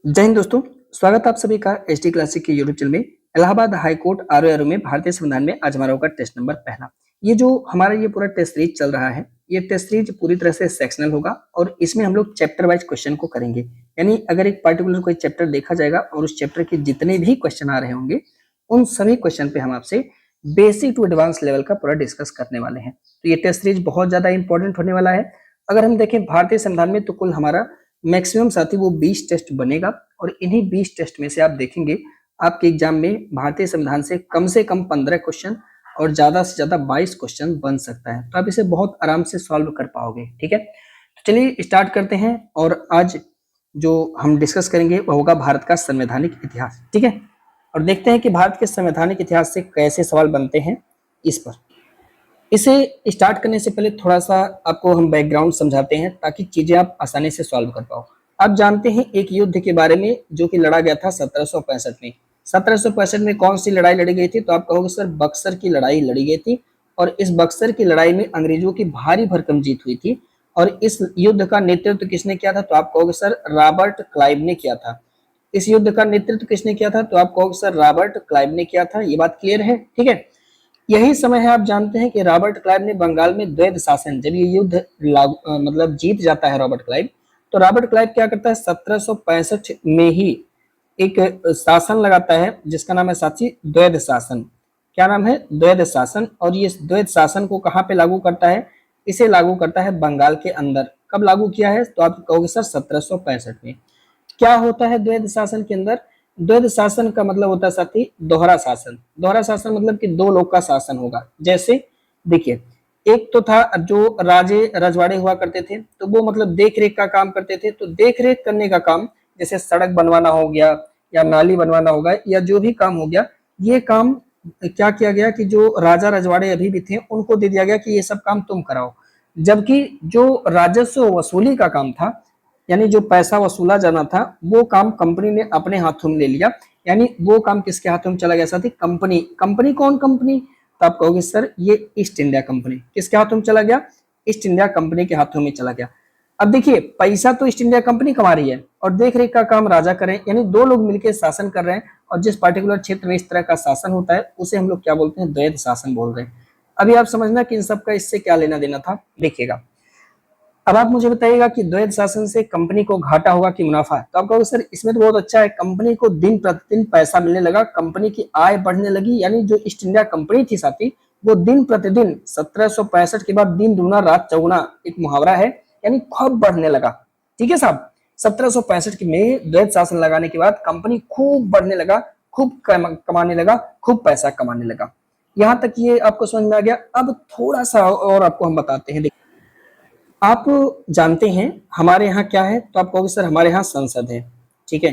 जय हिंद दोस्तों। स्वागत है आप सभी का एचडी क्लासिक के यूट्यूब चैनल में। इलाहाबाद हाई कोर्ट आरओ में भारतीय संविधान में आज हमारा होगा टेस्ट नंबर पहला। ये जो हमारा ये पूरा टेस्ट सीरीज चल रहा है, ये टेस्ट सीरीज पूरी तरह से सेक्शनल होगा और इसमें हम लोग चैप्टर वाइज क्वेश्चन को करेंगे। यानी अगर एक पर्टिकुलर कोई चैप्टर देखा जाएगा और उस चैप्टर के जितने भी क्वेश्चन आ रहे होंगे, उन सभी क्वेश्चन पे हम आपसे बेसिक टू एडवांस लेवल का पूरा डिस्कस करने वाले हैं। तो ये टेस्ट सीरीज बहुत ज्यादा इंपॉर्टेंट होने वाला है। अगर हम देखें भारतीय संविधान में, तो कुल हमारा मैक्सिमम साथी वो 20 टेस्ट बनेगा और इन्हीं 20 टेस्ट में से आप देखेंगे आपके एग्जाम में भारतीय संविधान से कम 15 क्वेश्चन और ज्यादा से ज्यादा 22 क्वेश्चन बन सकता है। तो आप इसे बहुत आराम से सॉल्व कर पाओगे। ठीक है, तो चलिए स्टार्ट करते हैं। और आज जो हम डिस्कस करेंगे वह होगा भारत का संवैधानिक इतिहास। ठीक है, और देखते हैं कि भारत के संवैधानिक इतिहास से कैसे सवाल बनते हैं इस पर। इसे स्टार्ट करने से पहले थोड़ा सा आपको हम बैकग्राउंड समझाते हैं ताकि चीजें आप आसानी से सॉल्व कर पाओ। आप जानते हैं एक युद्ध के बारे में जो कि लड़ा गया था 1765 में। 1765 में कौन सी लड़ाई लड़ी गई थी? तो आप कहोगे सर बक्सर की लड़ाई लड़ी गई थी। और इस बक्सर की लड़ाई में अंग्रेजों की भारी भरकम जीत हुई थी। और इस युद्ध का नेतृत्व किसने किया था? तो आप कहोगे सर रॉबर्ट क्लाइव ने किया था। इस युद्ध का नेतृत्व किसने किया था? तो आप कहोगे सर रॉबर्ट क्लाइव ने किया था। ये बात क्लियर है? ठीक है, यही समय है आप जानते हैं कि रॉबर्ट क्लाइव ने बंगाल में द्वैध शासन, जब ये युद्ध मतलब जीत जाता है रॉबर्ट क्लाइव, तो रॉबर्ट क्लाइव क्या करता है 1765 में ही एक शासन लगाता है जिसका नाम है साथी द्वैध शासन। क्या नाम है? द्वैध शासन। और ये द्वैध शासन को कहाँ पे लागू करता है? इसे लागू करता है बंगाल के अंदर। कब लागू किया है? तो आप कहोगे सर 1765 में। क्या होता है द्वैध शासन के अंदर? द्वैध शासन का मतलब होता है साथी दोहरा शासन। दोहरा शासन मतलब कि दो लोग का शासन होगा। जैसे देखिए, एक तो था जो राजे रजवाड़े हुआ करते थे, तो वो मतलब देख रेख का काम करते थे। तो देख रेख करने का काम, जैसे सड़क बनवाना हो गया या नाली बनवाना होगा या जो भी काम हो गया, ये काम क्या किया गया कि जो राजा रजवाड़े अभी भी थे उनको दे दिया गया कि ये सब काम तुम कराओ। जबकि जो राजस्व वसूली का काम था, यानी जो पैसा वसूला जाना था, वो काम कंपनी ने अपने हाथों में ले लिया। यानी वो काम किसके हाथों में चला गया साथी? कंपनी। कंपनी कौन कंपनी? तो आप कहोगे सर ये ईस्ट इंडिया कंपनी। किसके हाथों में चला गया? ईस्ट इंडिया कंपनी के हाथों में चला गया। अब देखिए, पैसा तो ईस्ट इंडिया कंपनी कमा रही है और देख रेख का काम राजा कर रहे हैं, यानी दो लोग मिलकर शासन कर रहे हैं। और जिस पर्टिकुलर क्षेत्र में इस तरह का शासन होता है उसे हम लोग क्या बोलते हैं? द्वैध शासन बोल रहे हैं। अभी आप समझना कि इन सब का इससे क्या लेना देना था। देखिएगा, अब आप मुझे बताइएगा कि द्वैध शासन से कंपनी को घाटा होगा कि मुनाफा? तो आप कहोगे सर इसमें तो बहुत अच्छा है, कंपनी को दिन प्रतिदिन पैसा मिलने लगा, कंपनी की आय बढ़ने लगी। यानी जो ईस्ट इंडिया कंपनी थी साथी, वो दिन प्रतिदिन 1765 के बाद दिन दुगना रात चौगुना, एक मुहावरा है, यानी खूब बढ़ने लगा। ठीक है साहब, 1765 में द्वैध शासन लगाने के बाद कंपनी खूब बढ़ने लगा, खूब कमाने लगा, खूब पैसा कमाने लगा। यहां तक ये आपको समझ में आ गया। अब थोड़ा सा और आपको हम बताते हैं। आप जानते हैं हमारे यहाँ क्या है? तो आप कहोगे सर हमारे यहाँ संसद है। ठीक है,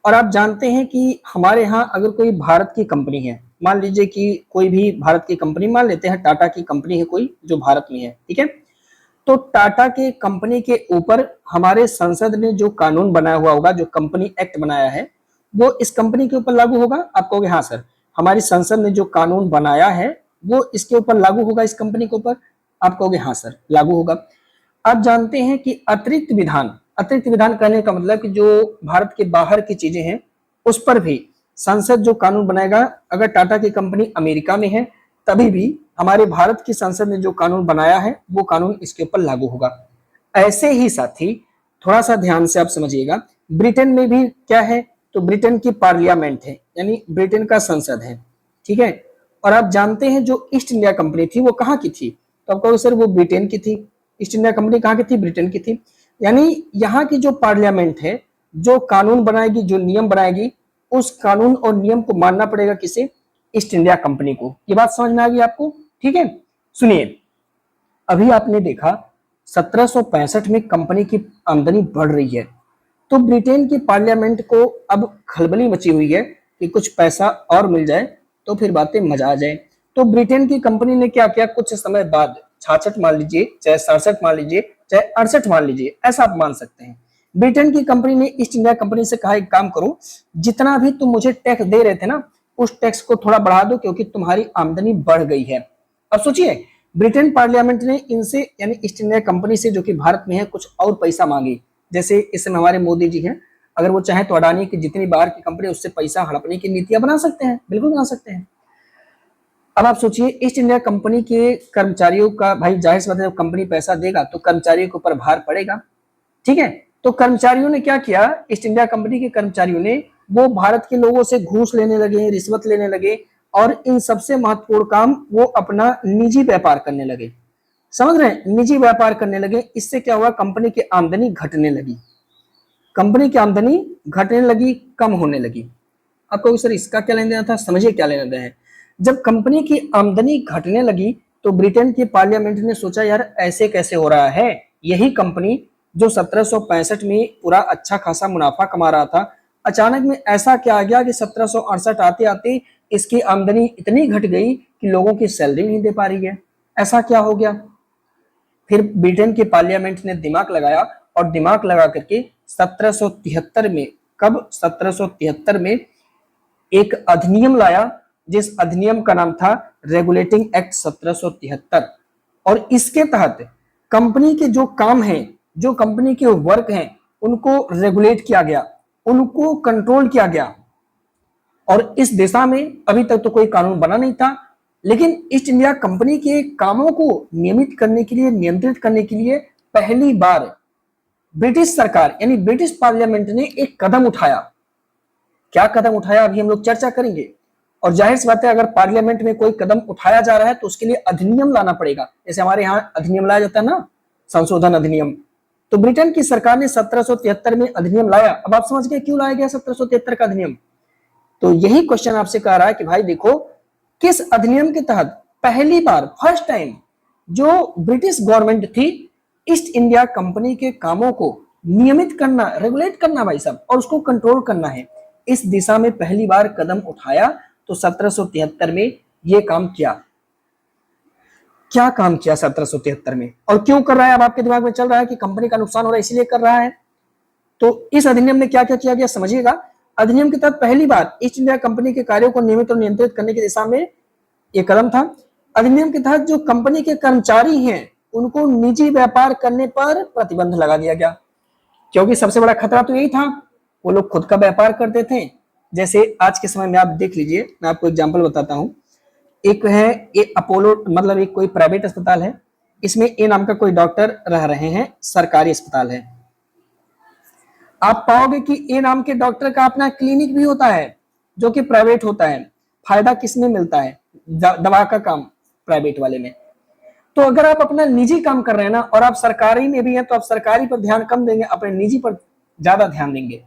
और आप जानते हैं कि हमारे यहाँ अगर कोई भारत की कंपनी है, मान लीजिए कि कोई भी भारत की कंपनी, मान लेते हैं टाटा की कंपनी है कोई जो भारत में है। ठीक है, तो टाटा के कंपनी के ऊपर हमारे संसद ने जो कानून बनाया हुआ होगा, जो कंपनी एक्ट बनाया है, वो इस कंपनी के ऊपर लागू होगा। आप कहोगे हाँ सर, हमारी संसद ने जो कानून बनाया है वो इसके ऊपर लागू होगा, इस कंपनी के ऊपर। आप कहोगे हाँ सर लागू होगा। आप जानते हैं कि अतिरिक्त विधान कहने का मतलब कि जो भारत के बाहर की चीजें हैं उस पर भी संसद जो कानून बनाएगा, अगर टाटा की कंपनी अमेरिका में है तभी भी हमारे भारत की संसद ने जो कानून बनाया है वो कानून इसके ऊपर लागू होगा। ऐसे ही साथी थोड़ा सा ध्यान से आप समझिएगा, ब्रिटेन में भी क्या है? तो ब्रिटेन की पार्लियामेंट है, यानी ब्रिटेन का संसद है। ठीक है, और आप जानते हैं जो ईस्ट इंडिया कंपनी थी वो कहाँ की थी? तो आप कहोगे सर वो ब्रिटेन की थी। ईस्ट इंडिया कंपनी कहाँ की थी? ब्रिटेन की थी। यानी यहाँ की जो पार्लियामेंट है, जो कानून बनाएगी, जो नियम बनाएगी, उस कानून और नियम को मानना पड़ेगा किसे? ईस्ट इंडिया कंपनी को। ये बात समझ में आ गई आपको? ठीक है, सुनिए, अभी आपने देखा 1765 में कंपनी की आमदनी बढ़ रही है, तो ब्रिटेन की पार्लियामेंट को अब खलबली मची हुई है कि कुछ पैसा और मिल जाए तो फिर बातें मजा आ जाए। तो ब्रिटेन की कंपनी ने क्या किया, कुछ समय बाद 66 मान लीजिए, चाहे 67 मान लीजिए, चाहे 68 मान लीजिए, ऐसा आप मान सकते हैं, ब्रिटेन की कंपनी ने ईस्ट इंडिया कंपनी से कहा एक काम करो, जितना भी तुम मुझे टैक्स दे रहे थे ना, उस टैक्स को थोड़ा बढ़ा दो क्योंकि तुम्हारी आमदनी बढ़ गई है। अब सोचिए, ब्रिटेन पार्लियामेंट ने इनसे यानी ईस्ट इंडिया कंपनी से जो कि भारत में है कुछ और पैसा मांगी। जैसे इस समय हमारे मोदी जी हैं, अगर वो चाहे तो अडानी की जितनी बाहर की कंपनी उससे पैसा हड़पने की नीतियां बना सकते हैं, बिल्कुल बना सकते हैं। अब आप सोचिए ईस्ट इंडिया कंपनी के कर्मचारियों का, भाई जाहिर सी बात है जब कंपनी पैसा देगा तो कर्मचारियों के ऊपर भार पड़ेगा, ठीक है। तो कर्मचारियों ने क्या किया, ईस्ट इंडिया कंपनी के कर्मचारियों ने वो भारत के लोगों से घूस लेने लगे, रिश्वत लेने लगे, और इन सबसे महत्वपूर्ण काम वो अपना निजी व्यापार करने लगे। समझ रहे हैं, निजी व्यापार करने लगे। इससे क्या हुआ, कंपनी की आमदनी घटने लगी, कंपनी की आमदनी घटने लगी, कम होने लगी। आपको सर इसका क्या लेना देना था, समझिए क्या लेना देना है। जब कंपनी की आमदनी घटने लगी तो ब्रिटेन की पार्लियामेंट ने सोचा यार ऐसे कैसे हो रहा है, यही कंपनी जो 1765 में पूरा अच्छा खासा मुनाफा कमा रहा था, अचानक में ऐसा क्या आ गया कि 1768 आते आते इसकी आमदनी इतनी घट गई कि लोगों की सैलरी नहीं दे पा रही है, ऐसा क्या हो गया। फिर ब्रिटेन की पार्लियामेंट ने दिमाग लगाया और दिमाग लगा करके 1773 में, कब 1773 में एक अधिनियम लाया, जिस अधिनियम का नाम था रेगुलेटिंग एक्ट 1773। और इसके तहत कंपनी के जो काम हैं, जो कंपनी के वर्क हैं, उनको रेगुलेट किया गया, उनको कंट्रोल किया गया। और इस दिशा में अभी तक तो कोई कानून बना नहीं था, लेकिन ईस्ट इंडिया कंपनी के कामों को नियमित करने के लिए, नियंत्रित करने के लिए पहली बार ब्रिटिश सरकार यानी ब्रिटिश पार्लियामेंट ने एक कदम उठाया। क्या कदम उठाया अभी हम लोग चर्चा करेंगे। और जाहिर सी बात है अगर पार्लियामेंट में कोई कदम उठाया जा रहा है तो उसके लिए अधिनियम लाना पड़ेगा, जैसे हमारे यहाँ अधिनियम लाया जाता है ना, संशोधन अधिनियम। तो ब्रिटेन की सरकार ने 1773 में अधिनियम लाया। अब आप समझ गए क्यों लाया गया 1773 का अधिनियम। तो यही क्वेश्चन आपसे कह रहा है कि भाई देखो किस अधिनियम के तहत पहली बार, फर्स्ट टाइम, जो ब्रिटिश गवर्नमेंट थी ईस्ट इंडिया कंपनी के कामों को नियमित करना, रेगुलेट करना भाई साहब, और उसको कंट्रोल करना है, इस दिशा में पहली बार कदम उठाया। तो 1773 में यह काम किया। क्या काम किया 1773 में और क्यों कर रहा है, अब आपके दिमाग में चल रहा है कि कंपनी का नुकसान हो रहा है इसलिए कर रहा है। तो इस अधिनियम में क्या क्या किया गया समझिएगा। अधिनियम के तहत पहली बार ईस्ट इंडिया कंपनी के कार्यों को नियमित और नियंत्रित करने की दिशा में यह कदम था। अधिनियम के तहत जो कंपनी के कर्मचारी हैं उनको निजी व्यापार करने पर प्रतिबंध लगा दिया गया, क्योंकि सबसे बड़ा खतरा तो यही था, वो लोग खुद का व्यापार करते थे। जैसे आज के समय में आप देख लीजिए, मैं आपको एग्जांपल बताता हूं। एक है ये अपोलो, मतलब एक कोई प्राइवेट अस्पताल है, इसमें ए नाम का कोई डॉक्टर रह रहे हैं, सरकारी अस्पताल है। आप पाओगे कि ए नाम के डॉक्टर का अपना क्लिनिक भी होता है जो कि प्राइवेट होता है। फायदा किसमें मिलता है, दवा का काम प्राइवेट वाले में। तो अगर आप अपना निजी काम कर रहे हैं ना और आप सरकारी में भी हैं तो आप सरकारी पर ध्यान कम देंगे, अपने निजी पर ज्यादा ध्यान देंगे।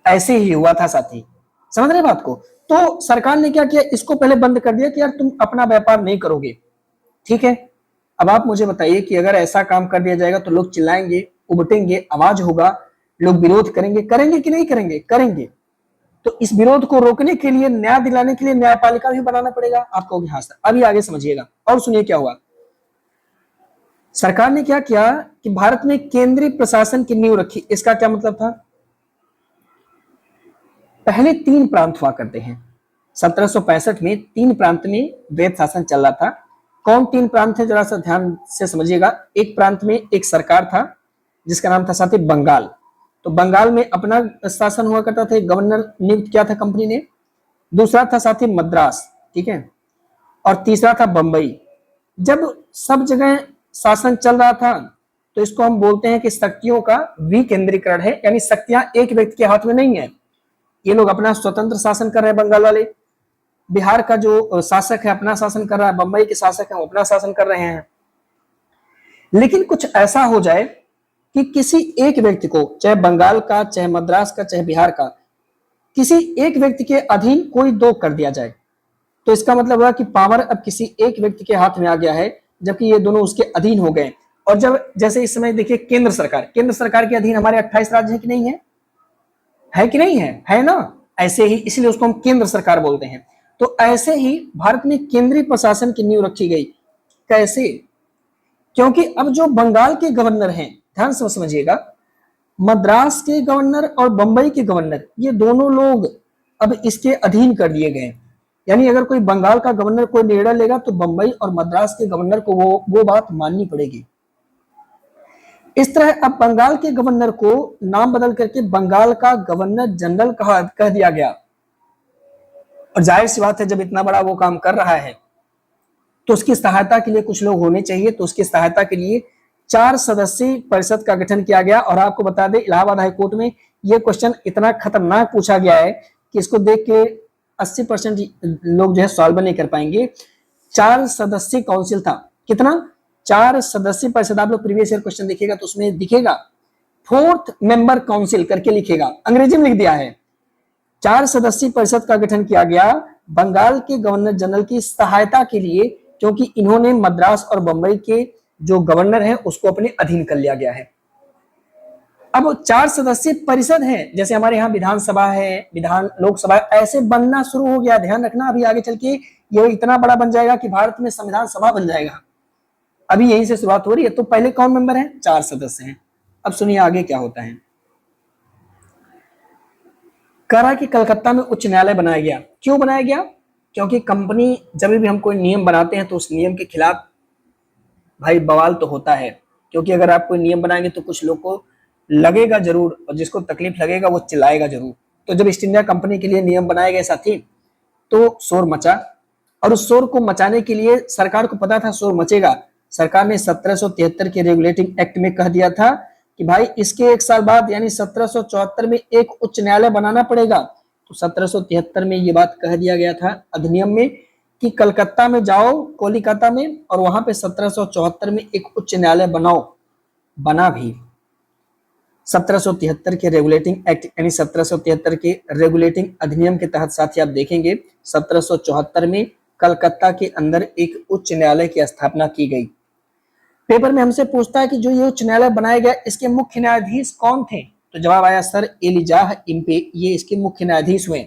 ऐसे ही हुआ था साथी, समझ रहे बात को। तो सरकार ने क्या किया, इसको पहले बंद कर दिया कि यार तुम अपना व्यापार नहीं करोगे, ठीक है। अब आप मुझे बताइए कि अगर ऐसा काम कर दिया जाएगा तो लोग चिल्लाएंगे, उबटेंगे, आवाज होगा, लोग विरोध करेंगे, करेंगे कि नहीं करेंगे, करेंगे। तो इस विरोध को रोकने के लिए, न्याय दिलाने के लिए न्यायपालिका भी बनाना पड़ेगा। आप कहोगे हाँ सर, अभी आगे समझिएगा और सुनिए क्या हुआ। सरकार ने क्या किया कि भारत में केंद्रीय प्रशासन की नींव रखी। इसका क्या मतलब था, पहले 3 प्रांत हुआ करते हैं। 1765 में 3 प्रांत में वैध शासन चल रहा था। कौन 3 प्रांत है, जरा सा ध्यान से समझिएगा। एक प्रांत में एक सरकार था जिसका नाम था साथी बंगाल। तो बंगाल में अपना शासन हुआ करता था, गवर्नर नियुक्त किया था कंपनी ने। दूसरा था साथी मद्रास, ठीक है, और तीसरा था बंबई। जब सब जगह शासन चल रहा था तो इसको हम बोलते हैं कि शक्तियों का विकेंद्रीकरण है, यानी शक्तियां एक व्यक्ति के हाथ में नहीं है। ये लोग अपना स्वतंत्र शासन कर रहे हैं बंगाल वाले, बिहार का जो शासक है अपना शासन कर रहा है, बंबई के शासक है वो अपना शासन कर रहे हैं। लेकिन कुछ ऐसा हो जाए कि किसी एक व्यक्ति को, चाहे बंगाल का, चाहे मद्रास का, चाहे बिहार का, किसी एक व्यक्ति के अधीन कोई 2 कर दिया जाए, तो इसका मतलब हुआ कि पावर अब किसी एक व्यक्ति के हाथ में आ गया है, जबकि ये दोनों उसके अधीन हो गए। और जब जैसे इस समय देखिए केंद्र सरकार के अधीन हमारे 28 राज्य है कि नहीं है, है कि नहीं है ना। ऐसे ही, इसलिए उसको हम केंद्र सरकार बोलते हैं। तो ऐसे ही भारत में केंद्रीय प्रशासन की नींव रखी गई। कैसे, क्योंकि अब जो बंगाल के गवर्नर हैं, ध्यान से समझिएगा, मद्रास के गवर्नर और बंबई के गवर्नर, ये दोनों लोग अब इसके अधीन कर दिए गए। यानी अगर कोई बंगाल का गवर्नर कोई निर्णय लेगा तो बंबई और मद्रास के गवर्नर को वो बात माननी पड़ेगी। इस तरह अब बंगाल के गवर्नर को नाम बदल करके बंगाल का गवर्नर जनरल कह दिया गया। और जाहिर सी बात है, जब इतना बड़ा वो काम कर रहा है तो उसकी सहायता के लिए कुछ लोग होने चाहिए। तो उसकी सहायता के लिए 4 सदस्यीय परिषद का गठन किया गया। और आपको बता दें, इलाहाबाद हाईकोर्ट में यह क्वेश्चन इतना खतरनाक पूछा गया है कि इसको देख के 80% लोग जो है सॉल्व नहीं कर पाएंगे। 4 सदस्यीय काउंसिल था। कितना? 4 सदस्यीय परिषद। आप लोग प्रीवियस ईयर क्वेश्चन देखिएगा तो उसमें दिखेगा 4th मेंबर काउंसिल करके लिखेगा, अंग्रेजी में लिख दिया है। 4 सदस्यीय परिषद का गठन किया गया बंगाल के गवर्नर जनरल की सहायता के लिए, क्योंकि इन्होंने मद्रास और बंबई के जो गवर्नर है उसको अपने अधीन कर लिया गया है। अब 4 सदस्यीय परिषद है, जैसे हमारे यहाँ विधानसभा है, विधान लोकसभा, ऐसे बनना शुरू हो गया। ध्यान रखना, अभी आगे चल के ये इतना बड़ा बन जाएगा कि भारत में संविधान सभा बन जाएगा। अभी यहीं से शुरुआत हो रही है। तो पहले कौन मेंबर है? 4 सदस्य हैं। अब सुनिए आगे क्या होता है। करा कि कलकत्ता में उच्च न्यायालय बनाया गया। क्यों बनाया गया? क्योंकि कंपनी जब भी हम कोई नियम बनाते हैं तो उस नियम के खिलाफ भाई बवाल तो होता है। क्योंकि अगर आप कोई नियम बनाएंगे तो कुछ लोग को लगेगा जरूर, और जिसको तकलीफ लगेगा वो चिल्लाएगा जरूर। तो जब ईस्ट इंडिया कंपनी के लिए नियम बनाए गए साथी, तो शोर मचा। और उस शोर को मचाने के लिए सरकार को पता था शोर मचेगा। सरकार ने 1773 के रेगुलेटिंग एक्ट में कह दिया था कि भाई इसके 1 साल बाद यानी 1774 में एक उच्च न्यायालय बनाना पड़ेगा। तो 1773 में ये बात कह दिया गया था अधिनियम में कि कलकत्ता में जाओ, कोलकाता में, और वहां पे 1774 में एक उच्च न्यायालय बनाओ। बना भी। 1773 के रेगुलेटिंग एक्ट यानी 1773 के रेगुलेटिंग अधिनियम के तहत साथी आप देखेंगे 1774 में कलकत्ता के अंदर एक उच्च न्यायालय की स्थापना की गई। पेपर में हमसे पूछता है कि जो ये उच्च न्यायालय बनाया गया इसके मुख्य न्यायाधीश कौन थे? तो जवाब आया सर एलिजाह इम्पे, ये इसके मुख्य न्यायाधीश हुए।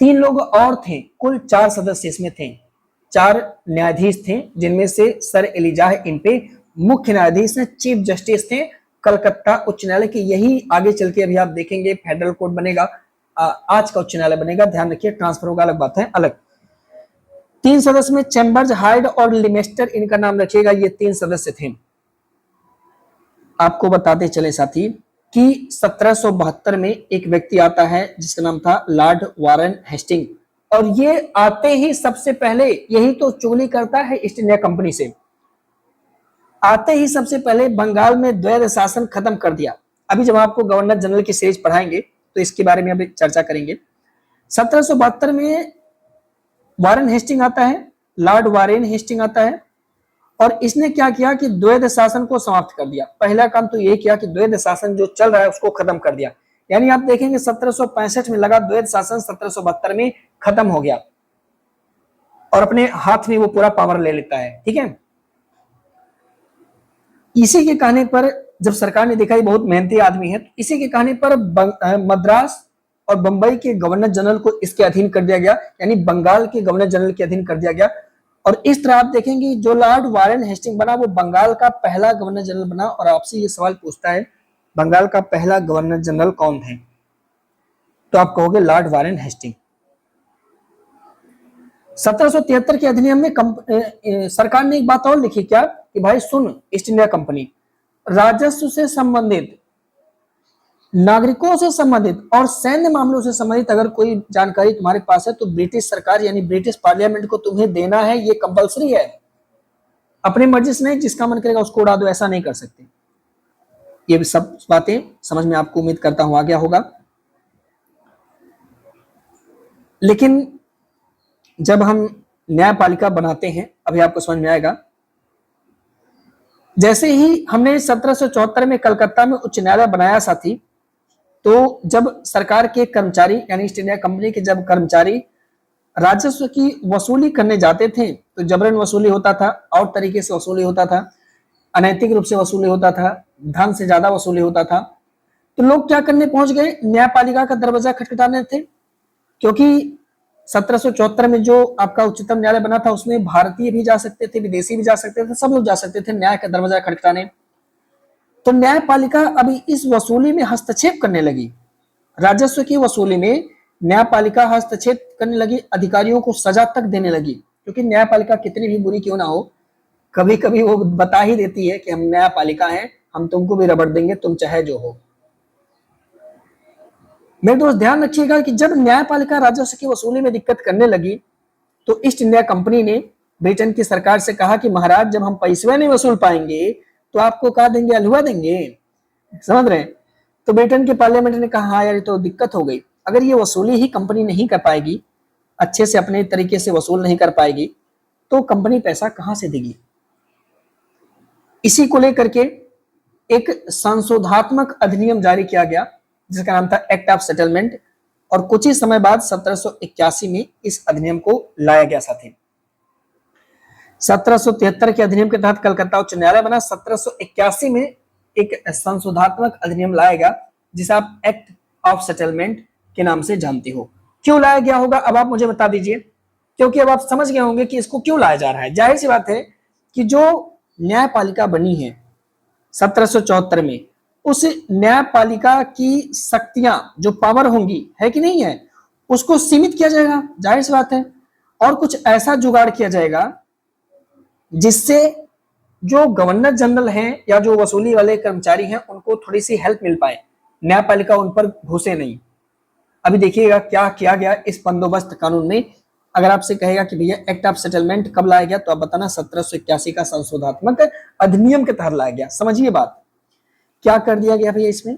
3 लोग और थे, कुल 4 सदस्य इसमें थे। 4 न्यायाधीश थे, जिनमें से सर एलिजाह इम्पे मुख्य न्यायाधीश ने, चीफ जस्टिस थे कलकत्ता उच्च न्यायालय के। यही आगे चल के अभी आप देखेंगे फेडरल कोर्ट बनेगा, आज का उच्च न्यायालय बनेगा। ध्यान रखिए, ट्रांसफर होगा अलग बात है, अलग। 3 सदस्य में चैम्बर्स, हाइड और लिमेस्टर, इनका नाम रखिएगा। ये 3 सदस्य थे। आपको बताते चले साथी कि 1772 में एक व्यक्ति आता है जिसका नाम था लॉर्ड वारन हेस्टिंग। और ये आते ही सबसे पहले यही तो चुगली करता है ईस्ट इंडिया कंपनी से। आते ही सबसे पहले बंगाल में द्वैध शासन खत्म कर दिया। अभी जब आपको गवर्नर जनरल की सीरीज पढ़ाएंगे तो इसके बारे में अभी चर्चा करेंगे। 1772 में वारेन हेस्टिंग आता है, लॉर्ड वारेन हेस्टिंग आता है, और इसने क्या किया कि द्वैध शासन को समाप्त कर दिया। पहला काम तो ये किया कि द्वैध शासन जो चल रहा है उसको खत्म कर दिया। यानी आप देखेंगे 1765 में लगा द्वैध शासन, 1772 में खत्म हो गया और अपने हाथ में वो पूरा पावर ले लेता है। ठीक है, इसी के कहने पर जब सरकार ने देखा ये बहुत मेहनती आदमी है, तो इसी के कहने पर मद्रास और बंबई के गवर्नर जनरल को इसके अधीन कर दिया गया, यानी बंगाल के गवर्नर जनरल के अधीन कर दिया गया। और इस तरह आप देखेंगे जो लॉर्ड वारेन हेस्टिंग बना वो बंगाल का पहला गवर्नर जनरल बना। और आपसे ये सवाल पूछता है बंगाल का पहला गवर्नर जनरल कौन है, तो आप कहोगे लॉर्ड वारेन हेस्टिंग। 1773 के अधिनियम में सरकार ने एक बात और लिखी, क्या कि भाई सुन ईस्ट इंडिया कंपनी, राजस्व से संबंधित, नागरिकों से संबंधित और सैन्य मामलों से संबंधित अगर कोई जानकारी तुम्हारे पास है तो ब्रिटिश सरकार यानी ब्रिटिश पार्लियामेंट को तुम्हें देना है। ये कंपलसरी है, अपनी मर्जी से नहीं, जिसका मन करेगा उसको उड़ा दो, ऐसा नहीं कर सकते। ये सब बातें समझ में आपको उम्मीद करता हूं आ गया होगा। लेकिन जब हम न्यायपालिका बनाते हैं, अभी आपको समझ में आएगा। जैसे ही हमने 1774 में कलकत्ता में उच्च न्यायालय बनाया साथी, तो जब सरकार के कर्मचारी यानी ईस्ट इंडिया कंपनी के जब कर्मचारी राजस्व की वसूली करने जाते थे तो जबरन वसूली होता था, और तरीके से वसूली होता था, अनैतिक रूप से वसूली होता था, धन से ज्यादा वसूली होता था। तो लोग क्या करने पहुंच गए, न्यायपालिका का दरवाजा खटखटाने थे। क्योंकि 1774 में जो आपका उच्चतम न्यायालय बना था उसमें भारतीय भी जा सकते थे, विदेशी भी जा सकते थे, सब लोग जा सकते थे न्याय का दरवाजा खटखटाने। तो न्यायपालिका अभी इस वसूली में हस्तक्षेप करने लगी, राजस्व की वसूली में न्यायपालिका हस्तक्षेप करने लगी, अधिकारियों को सजा तक देने लगी। क्योंकि न्यायपालिका कितनी भी बुरी क्यों ना हो, कभी कभी वो बता ही देती है कि हम न्यायपालिका हैं, हम तुमको भी रबड़ देंगे, तुम चाहे जो हो। मेरे दोस्त ध्यान रखिएगा कि जब न्यायपालिका राजस्व की वसूली में दिक्कत करने लगी तो ईस्ट इंडिया कंपनी ने ब्रिटेन की सरकार से कहा कि महाराज जब हम पैसे नहीं वसूल पाएंगे तो आपको कहा देंगे, अलहुआ देंगे। समझ रहे हैं? तो ब्रिटेन के पार्लियामेंट ने कहा हाँ यार ये तो दिक्कत हो गई, अगर ये वसूली ही कंपनी नहीं कर पाएगी, अच्छे से अपने तरीके से वसूल नहीं कर पाएगी, तो कंपनी पैसा कहां से देगी। इसी को लेकर के एक संशोधात्मक अधिनियम जारी किया गया जिसका नाम था एक्ट ऑफ सेटलमेंट, और कुछ ही समय बाद 1781 में इस अधिनियम को लाया गया साथी। 1773 के अधिनियम के तहत कलकत्ता उच्च न्यायालय बना। 1781 में एक संशोधात्मक अधिनियम लाया गया जिसे आप एक्ट ऑफ सेटलमेंट के नाम से जानते हो। क्यों लाया गया होगा अब आप मुझे बता दीजिए, क्योंकि अब आप समझ गए होंगे कि इसको क्यों लाया जा रहा है। जाहिर सी बात है कि जो न्यायपालिका बनी है 1774 में, उस न्यायपालिका की शक्तियां जो पावर होंगी है कि नहीं है, उसको सीमित किया जाएगा, जाहिर सी बात है, और कुछ ऐसा जुगाड़ किया जाएगा जिससे जो गवर्नर जनरल हैं या जो वसूली वाले कर्मचारी हैं उनको थोड़ी सी हेल्प मिल पाए, न्यायपालिका उन पर घुसे नहीं। अभी देखिएगा क्या किया गया इस बंदोबस्त कानून में। अगर आपसे कहेगा कि भैया एक्ट ऑफ सेटलमेंट कब लाया गया, तो आप बताना 1781 का संशोधात्मक अधिनियम के तहत लाया गया। समझिए बात, क्या कर दिया गया भैया इसमें।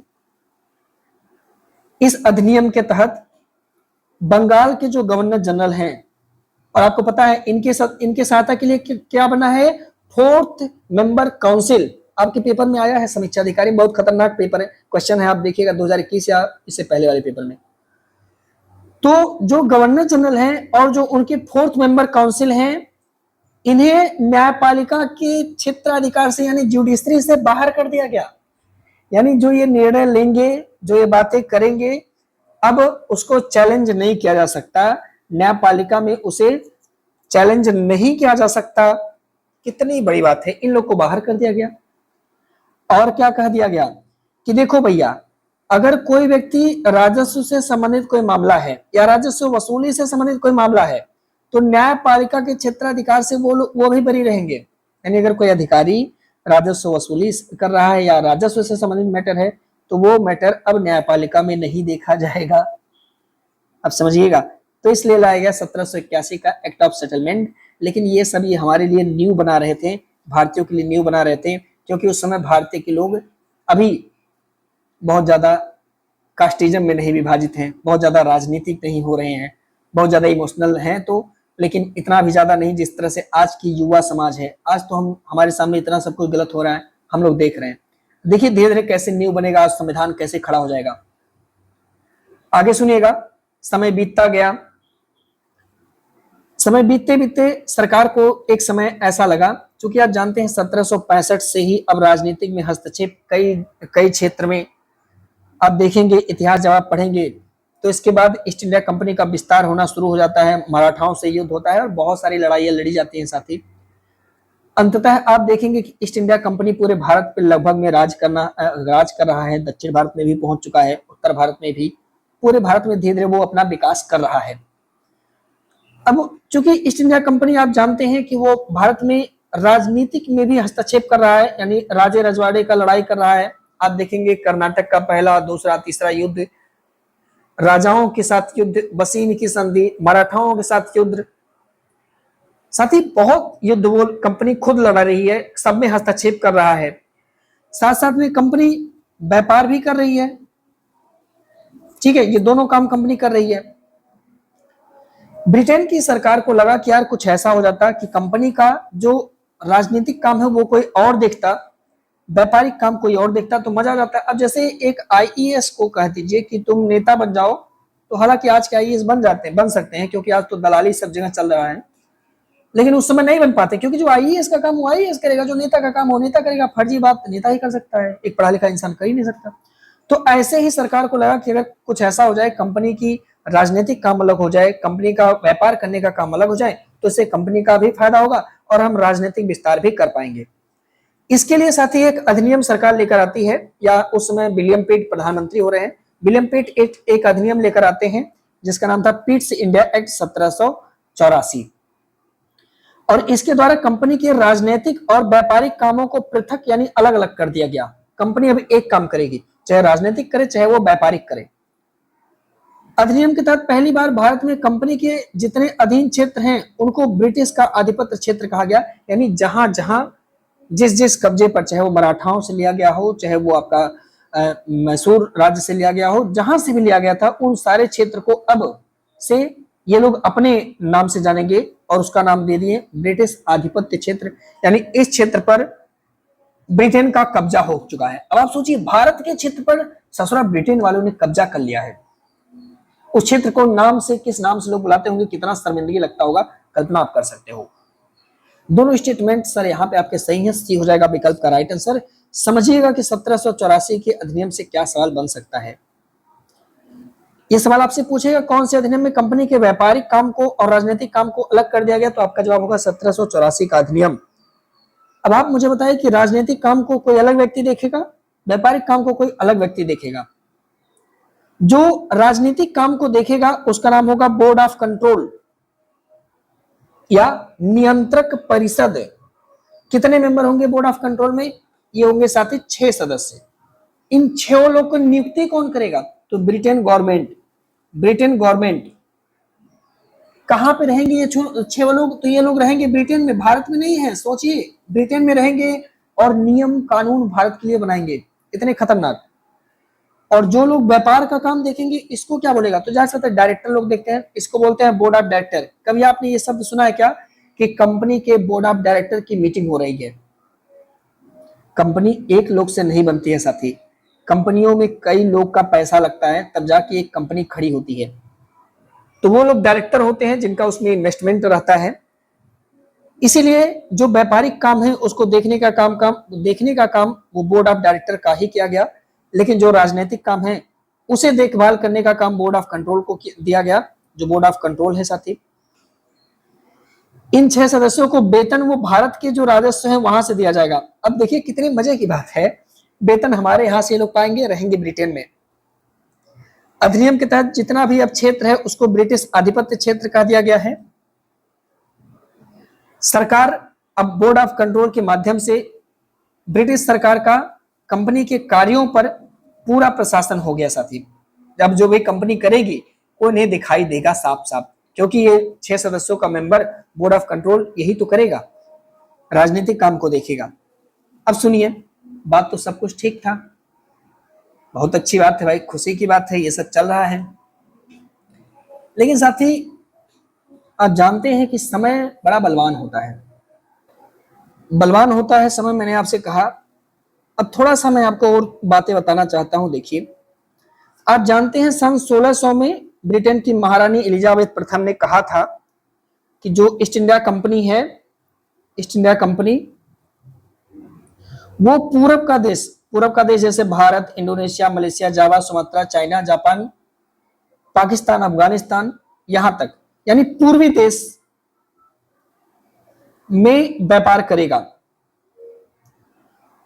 इस अधिनियम के तहत बंगाल के जो गवर्नर जनरल हैं, और आपको पता है इनके सहायता के लिए क्या बना है, फोर्थ मेंबर काउंसिल। आपके पेपर में आया है समीक्षा अधिकारी, बहुत खतरनाक पेपर है, क्वेश्चन है, आप देखिएगा 2021 या इससे पहले वाले पेपर में। तो जो गवर्नर जनरल हैं और जो उनके फोर्थ मेंबर काउंसिल हैं, इन्हें न्यायपालिका के क्षेत्राधिकार से यानी जुडिशरी से बाहर कर दिया गया। यानी जो ये निर्णय लेंगे, जो ये बातें करेंगे, अब उसको चैलेंज नहीं किया जा सकता, न्यायपालिका में उसे चैलेंज नहीं किया जा सकता। कितनी बड़ी बात है, इन लोग को बाहर कर दिया गया। और क्या कह दिया गया कि देखो भैया, अगर कोई व्यक्ति राजस्व से संबंधित कोई मामला है या राजस्व वसूली से संबंधित कोई मामला है, तो न्यायपालिका के क्षेत्राधिकार से वो भी बरी रहेंगे। यानी अगर कोई अधिकारी राजस्व वसूली कर रहा है या राजस्व से संबंधित मैटर है, तो वो मैटर अब न्यायपालिका में नहीं देखा जाएगा। अब समझिएगा, तो इसलिए लाया गया 1781 का एक्ट ऑफ सेटलमेंट। लेकिन ये सब ये हमारे लिए न्यू बना रहे थे, भारतीयों के लिए न्यू बना रहे थे, क्योंकि उस समय भारतीय के लोग अभी बहुत ज्यादा कास्टिज्म में नहीं विभाजित हैं, बहुत ज्यादा राजनीतिक नहीं हो रहे हैं, बहुत ज्यादा इमोशनल हैं, तो लेकिन इतना भी ज्यादा नहीं जिस तरह से आज की युवा समाज है। आज तो हमारे सामने इतना सब कुछ गलत हो रहा है, हम लोग देख रहे हैं। देखिए धीरे धीरे कैसे न्यू बनेगा, आज संविधान कैसे खड़ा हो जाएगा। आगे सुनिएगा, समय बीतता गया। समय बीतते बीतते सरकार को एक समय ऐसा लगा, क्योंकि आप जानते हैं 1765 से ही अब राजनीतिक में हस्तक्षेप कई क्षेत्र में आप देखेंगे। इतिहास जब आप पढ़ेंगे तो इसके बाद ईस्ट इंडिया कंपनी का विस्तार होना शुरू हो जाता है, मराठाओं से युद्ध होता है और बहुत सारी लड़ाइयां लड़ी जाती हैं साथी। अंततः आप देखेंगे कि ईस्ट इंडिया कंपनी पूरे भारत पर लगभग में राज कर रहा है। दक्षिण भारत में भी पहुंच चुका है, उत्तर भारत में भी, पूरे भारत में धीरे धीरे वो अपना विकास कर रहा है। अब चूंकि ईस्ट इंडिया कंपनी आप जानते हैं कि वो भारत में राजनीतिक में भी हस्तक्षेप कर रहा है, यानी राजे रजवाड़े का लड़ाई कर रहा है। आप देखेंगे कर्नाटक का पहला, दूसरा, तीसरा युद्ध, राजाओं के साथ युद्ध, बसीन की संधि, मराठाओं के साथ युद्ध, साथ ही बहुत युद्ध वो कंपनी खुद लड़ा रही है, सब में हस्तक्षेप कर रहा है। साथ साथ में कंपनी व्यापार भी कर रही है। ठीक है, ये दोनों काम कंपनी कर रही है। ब्रिटेन की सरकार को लगा कि यार कुछ ऐसा हो जाता कि कंपनी का जो राजनीतिक काम है वो कोई और देखता, व्यापारिक काम कोई और देखता, तो मजा आ जाता। अब जैसे एक आईएएस को कह दीजिए कि तुम नेता बन जाओ, तो हालांकि आज के आईएएस बन सकते हैं, क्योंकि आज तो दलाली सब जगह चल रहा है, लेकिन उस समय नहीं बन पाते, क्योंकि जो आईएएस का काम वो आईएएस करेगा, जो नेता का काम वो नेता करेगा। फर्जी बात नेता ही कर सकता है, एक पढ़ा लिखा इंसान कर ही नहीं सकता। तो ऐसे ही सरकार को लगा कि अगर कुछ ऐसा हो जाए, कंपनी की राजनीतिक काम अलग हो जाए, कंपनी का व्यापार करने का काम अलग हो जाए, तो इससे कंपनी का भी फायदा होगा और हम राजनीतिक विस्तार भी कर पाएंगे। इसके लिए साथ ही एक अधिनियम सरकार लेकर आती है, या उस समय विलियम पिट प्रधानमंत्री हो रहे हैं। विलियम पिट एक अधिनियम लेकर आते हैं जिसका नाम था पिट्स इंडिया एक्ट 1784। और इसके द्वारा कंपनी के राजनीतिक और व्यापारिक कामों को पृथक यानी अलग अलग कर दिया गया। कंपनी अब एक काम करेगी, चाहे राजनीतिक करे चाहे वो व्यापारिक करे। अधिनियम के तहत पहली बार भारत में कंपनी के जितने अधीन क्षेत्र हैं उनको ब्रिटिश का आधिपत्य क्षेत्र कहा गया, यानी जहां जहां जिस जिस कब्जे पर, चाहे वो मराठाओं से लिया गया हो, चाहे वो आपका मैसूर राज्य से लिया गया हो, जहां से भी लिया गया था, उन सारे क्षेत्र को अब से ये लोग अपने नाम से जानेंगे और उसका नाम दे दिए ब्रिटिश आधिपत्य क्षेत्र, यानी इस क्षेत्र पर ब्रिटेन का कब्जा हो चुका है। अब आप सोचिए, भारत के क्षेत्र पर ससुरा ब्रिटेन वालों ने कब्जा कर लिया है। उस क्षेत्र को नाम से, किस नाम से लोग बुलाते होंगे, कितना शर्मिंदगी लगता होगा, कल्पना आप कर सकते हो। दोनों स्टेटमेंट सर यहाँ पे आपके सही है, सी हो जाएगा विकल्प का राइट आंसर। समझिएगा कि 1784 के अधिनियम से क्या सवाल बन सकता है। यह सवाल आपसे पूछेगा कौन से अधिनियम में कंपनी के व्यापारिक काम को और राजनीतिक काम को अलग कर दिया गया, तो आपका जवाब होगा 1784 का अधिनियम। अब आप मुझे बताइए कि राजनीतिक काम को कोई अलग व्यक्ति देखेगा, व्यापारिक काम को कोई अलग व्यक्ति देखेगा। जो राजनीतिक काम को देखेगा उसका नाम होगा बोर्ड ऑफ कंट्रोल या नियंत्रक परिषद। कितने मेंबर होंगे बोर्ड ऑफ कंट्रोल में? ये होंगे साथी 6 सदस्य। इन 6 लोग को नियुक्ति कौन करेगा? तो ब्रिटेन गवर्नमेंट। ब्रिटेन गवर्नमेंट कहां पे रहेंगे ये 6 लोग? तो ये लोग रहेंगे ब्रिटेन में, भारत में नहीं है। सोचिए, ब्रिटेन में रहेंगे और नियम कानून भारत के लिए बनाएंगे। इतने खतरनाक। और जो लोग व्यापार का काम देखेंगे इसको क्या बोलेगा? तो जा सकते डायरेक्टर लोग देखते हैं, इसको बोलते हैं बोर्ड ऑफ डायरेक्टर। कभी आपने ये शब्द सुना है क्या कि कंपनी के बोर्ड ऑफ डायरेक्टर की मीटिंग हो रही है? कंपनी एक लोग से नहीं बनती है साथी, कंपनियों में कई लोग का पैसा लगता है तब जाके एक कंपनी खड़ी होती है। तो वो लोग डायरेक्टर होते हैं जिनका उसमें इन्वेस्टमेंट रहता है। इसीलिए जो व्यापारिक काम है उसको देखने का काम वो बोर्ड ऑफ डायरेक्टर का ही किया गया, लेकिन जो राजनीतिक काम है उसे देखभाल करने का काम बोर्ड ऑफ कंट्रोल को दिया गया, जो बोर्ड ऑफ कंट्रोल है साथी। इन 6 सदस्यों को वेतन वो भारत के जो राजस्व है वहां से दिया जाएगा। अब देखिए कितने मजे की बात है, वेतन हमारे यहां से लोग पाएंगे, रहेंगे ब्रिटेन में। अधिनियम के तहत जितना भी अब क्षेत्र है उसको ब्रिटिश आधिपत्य क्षेत्र कहा दिया गया है। सरकार अब बोर्ड ऑफ कंट्रोल के माध्यम से ब्रिटिश सरकार का कंपनी के कार्यों पर पूरा प्रशासन हो गया साथी। अब जो भी कंपनी करेगी कोई नहीं दिखाई देगा साफ साफ, क्योंकि ये 6 सदस्यों का मेंबर बोर्ड ऑफ कंट्रोल यही तो करेगा, राजनीतिक काम को देखेगा। अब सुनिए, बात तो सब कुछ ठीक था, बहुत अच्छी बात है भाई, खुशी की बात है, ये सब चल रहा है। लेकिन साथी आप जानते हैं कि समय बड़ा बलवान होता है, बलवान होता है समय, मैंने आपसे कहा। अब थोड़ा सा मैं आपको और बातें बताना चाहता हूं। देखिए, आप जानते हैं सन 1600 में ब्रिटेन की महारानी एलिजाबेथ प्रथम ने कहा था कि जो ईस्ट इंडिया कंपनी है, ईस्ट इंडिया कंपनी वो पूरब का देश जैसे Bharat, Indonesia, Malaysia, Java, Sumatra, China, Japan, Pakistan, Afghanistan, यहां तक यानी पूर्वी देश में व्यापार करेगा।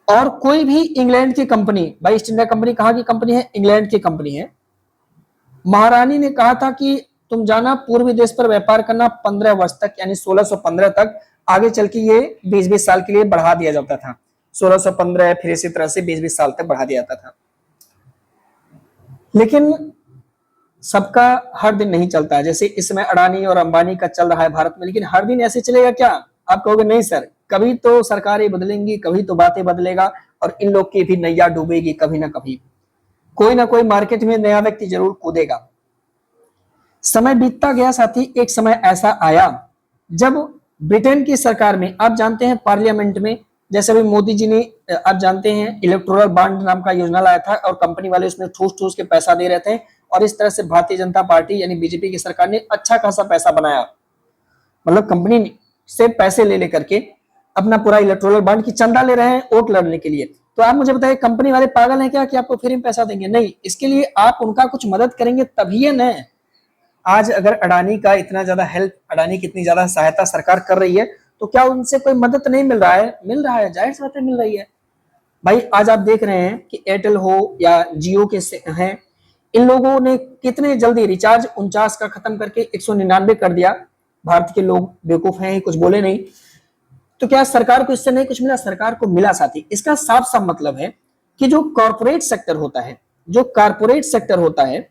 और कोई भी इंग्लैंड की कंपनी, भाई ईस्ट इंडिया कंपनी कहां की कंपनी है? इंग्लैंड की कंपनी है। महारानी ने कहा था कि तुम जाना पूर्वी देश पर व्यापार करना 15 वर्ष तक, यानी 1615 तक। आगे चल के ये 20-20 साल के लिए बढ़ा दिया जाता था, 1615 फिर इसी तरह से 20-20 साल तक बढ़ा दिया जाता था। लेकिन सबका हर दिन नहीं चलता है, जैसे इस समय अडानी और अंबानी का चल रहा है भारत में, लेकिन हर दिन ऐसे चलेगा क्या? आप कहोगे नहीं सर, कभी तो सरकारें बदलेंगी, कभी तो बातें बदलेगा और इन लोग की भी नैया डूबेगी कभी ना कभी। कोई ना कोई मार्केट में नया व्यक्ति जरूर कूदेगा। समय बीतता गया साथी, एक समय ऐसा आया जब ब्रिटेन की सरकार में, आप जानते हैं पार्लियामेंट में, जैसे अभी मोदी जी ने, आप जानते हैं इलेक्टोरल बॉन्ड नाम का योजना लाया था और कंपनी वाले उसमें ठूस ठूस के पैसा दे रहे थे, और इस तरह से भारतीय जनता पार्टी यानी बीजेपी की सरकार ने अच्छा खासा पैसा बनाया। मतलब कंपनी से पैसे ले लेकर के अपना पूरा इलेक्टोरल बॉन्ड की चंदा ले रहे हैं वोट लड़ने के लिए। तो आप मुझे बताइए, कंपनी वाले पागल हैं क्या कि आपको फ्री में पैसा देंगे? नहीं, इसके लिए आप उनका कुछ मदद करेंगे तभी है न। आज अगर अडानी का इतना ज्यादा हेल्प, अडानी की इतनी ज्यादा सहायता सरकार कर रही है, तो क्या उनसे कोई मदद नहीं मिल रहा है? मिल रहा है, जाहिर सी बात है मिल रही है भाई। आज आप देख रहे हैं कि एयरटेल हो या जियो के हैं, इन लोगों ने कितने जल्दी रिचार्ज 49 का खत्म करके 199 कर दिया। भारत के लोग बेवकूफ हैं, कुछ बोले नहीं। तो क्या सरकार को इससे नहीं कुछ मिला? सरकार को मिला साथी। इसका साफ साफ मतलब है कि जो कॉर्पोरेट सेक्टर होता है, जो कॉर्पोरेट सेक्टर होता है,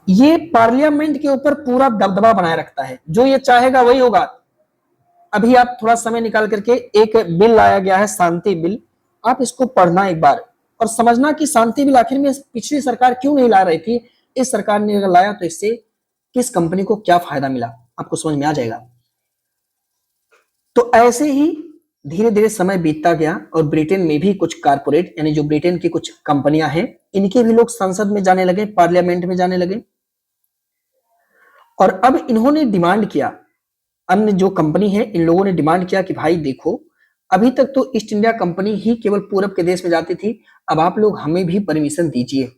ये पार्लियामेंट के ऊपर पूरा दबदबा बनाए रखता है। जो ये चाहेगा वही होगा। अभी आप थोड़ा समय निकाल करके एक बिल लाया गया है, शांति बिल, आप इसको पढ़ना एक बार और समझना कि शांति बिल आखिर में पिछली सरकार क्यों नहीं ला रही थी। इस सरकार ने अगर लाया तो इससे किस कंपनी को क्या फायदा मिला, आपको समझ में आ जाएगा। तो ऐसे ही धीरे धीरे समय बीतता गया और ब्रिटेन में भी कुछ कारपोरेट यानी जो ब्रिटेन की कुछ कंपनियां हैं, इनके भी लोग संसद में जाने लगे, पार्लियामेंट में जाने लगे। और अब इन्होंने डिमांड किया, अन्य जो कंपनी है इन लोगों ने डिमांड किया कि भाई देखो, अभी तक तो ईस्ट इंडिया कंपनी ही केवल पूरब के देश में जाती थी, अब आप लोग हमें भी परमिशन दीजिए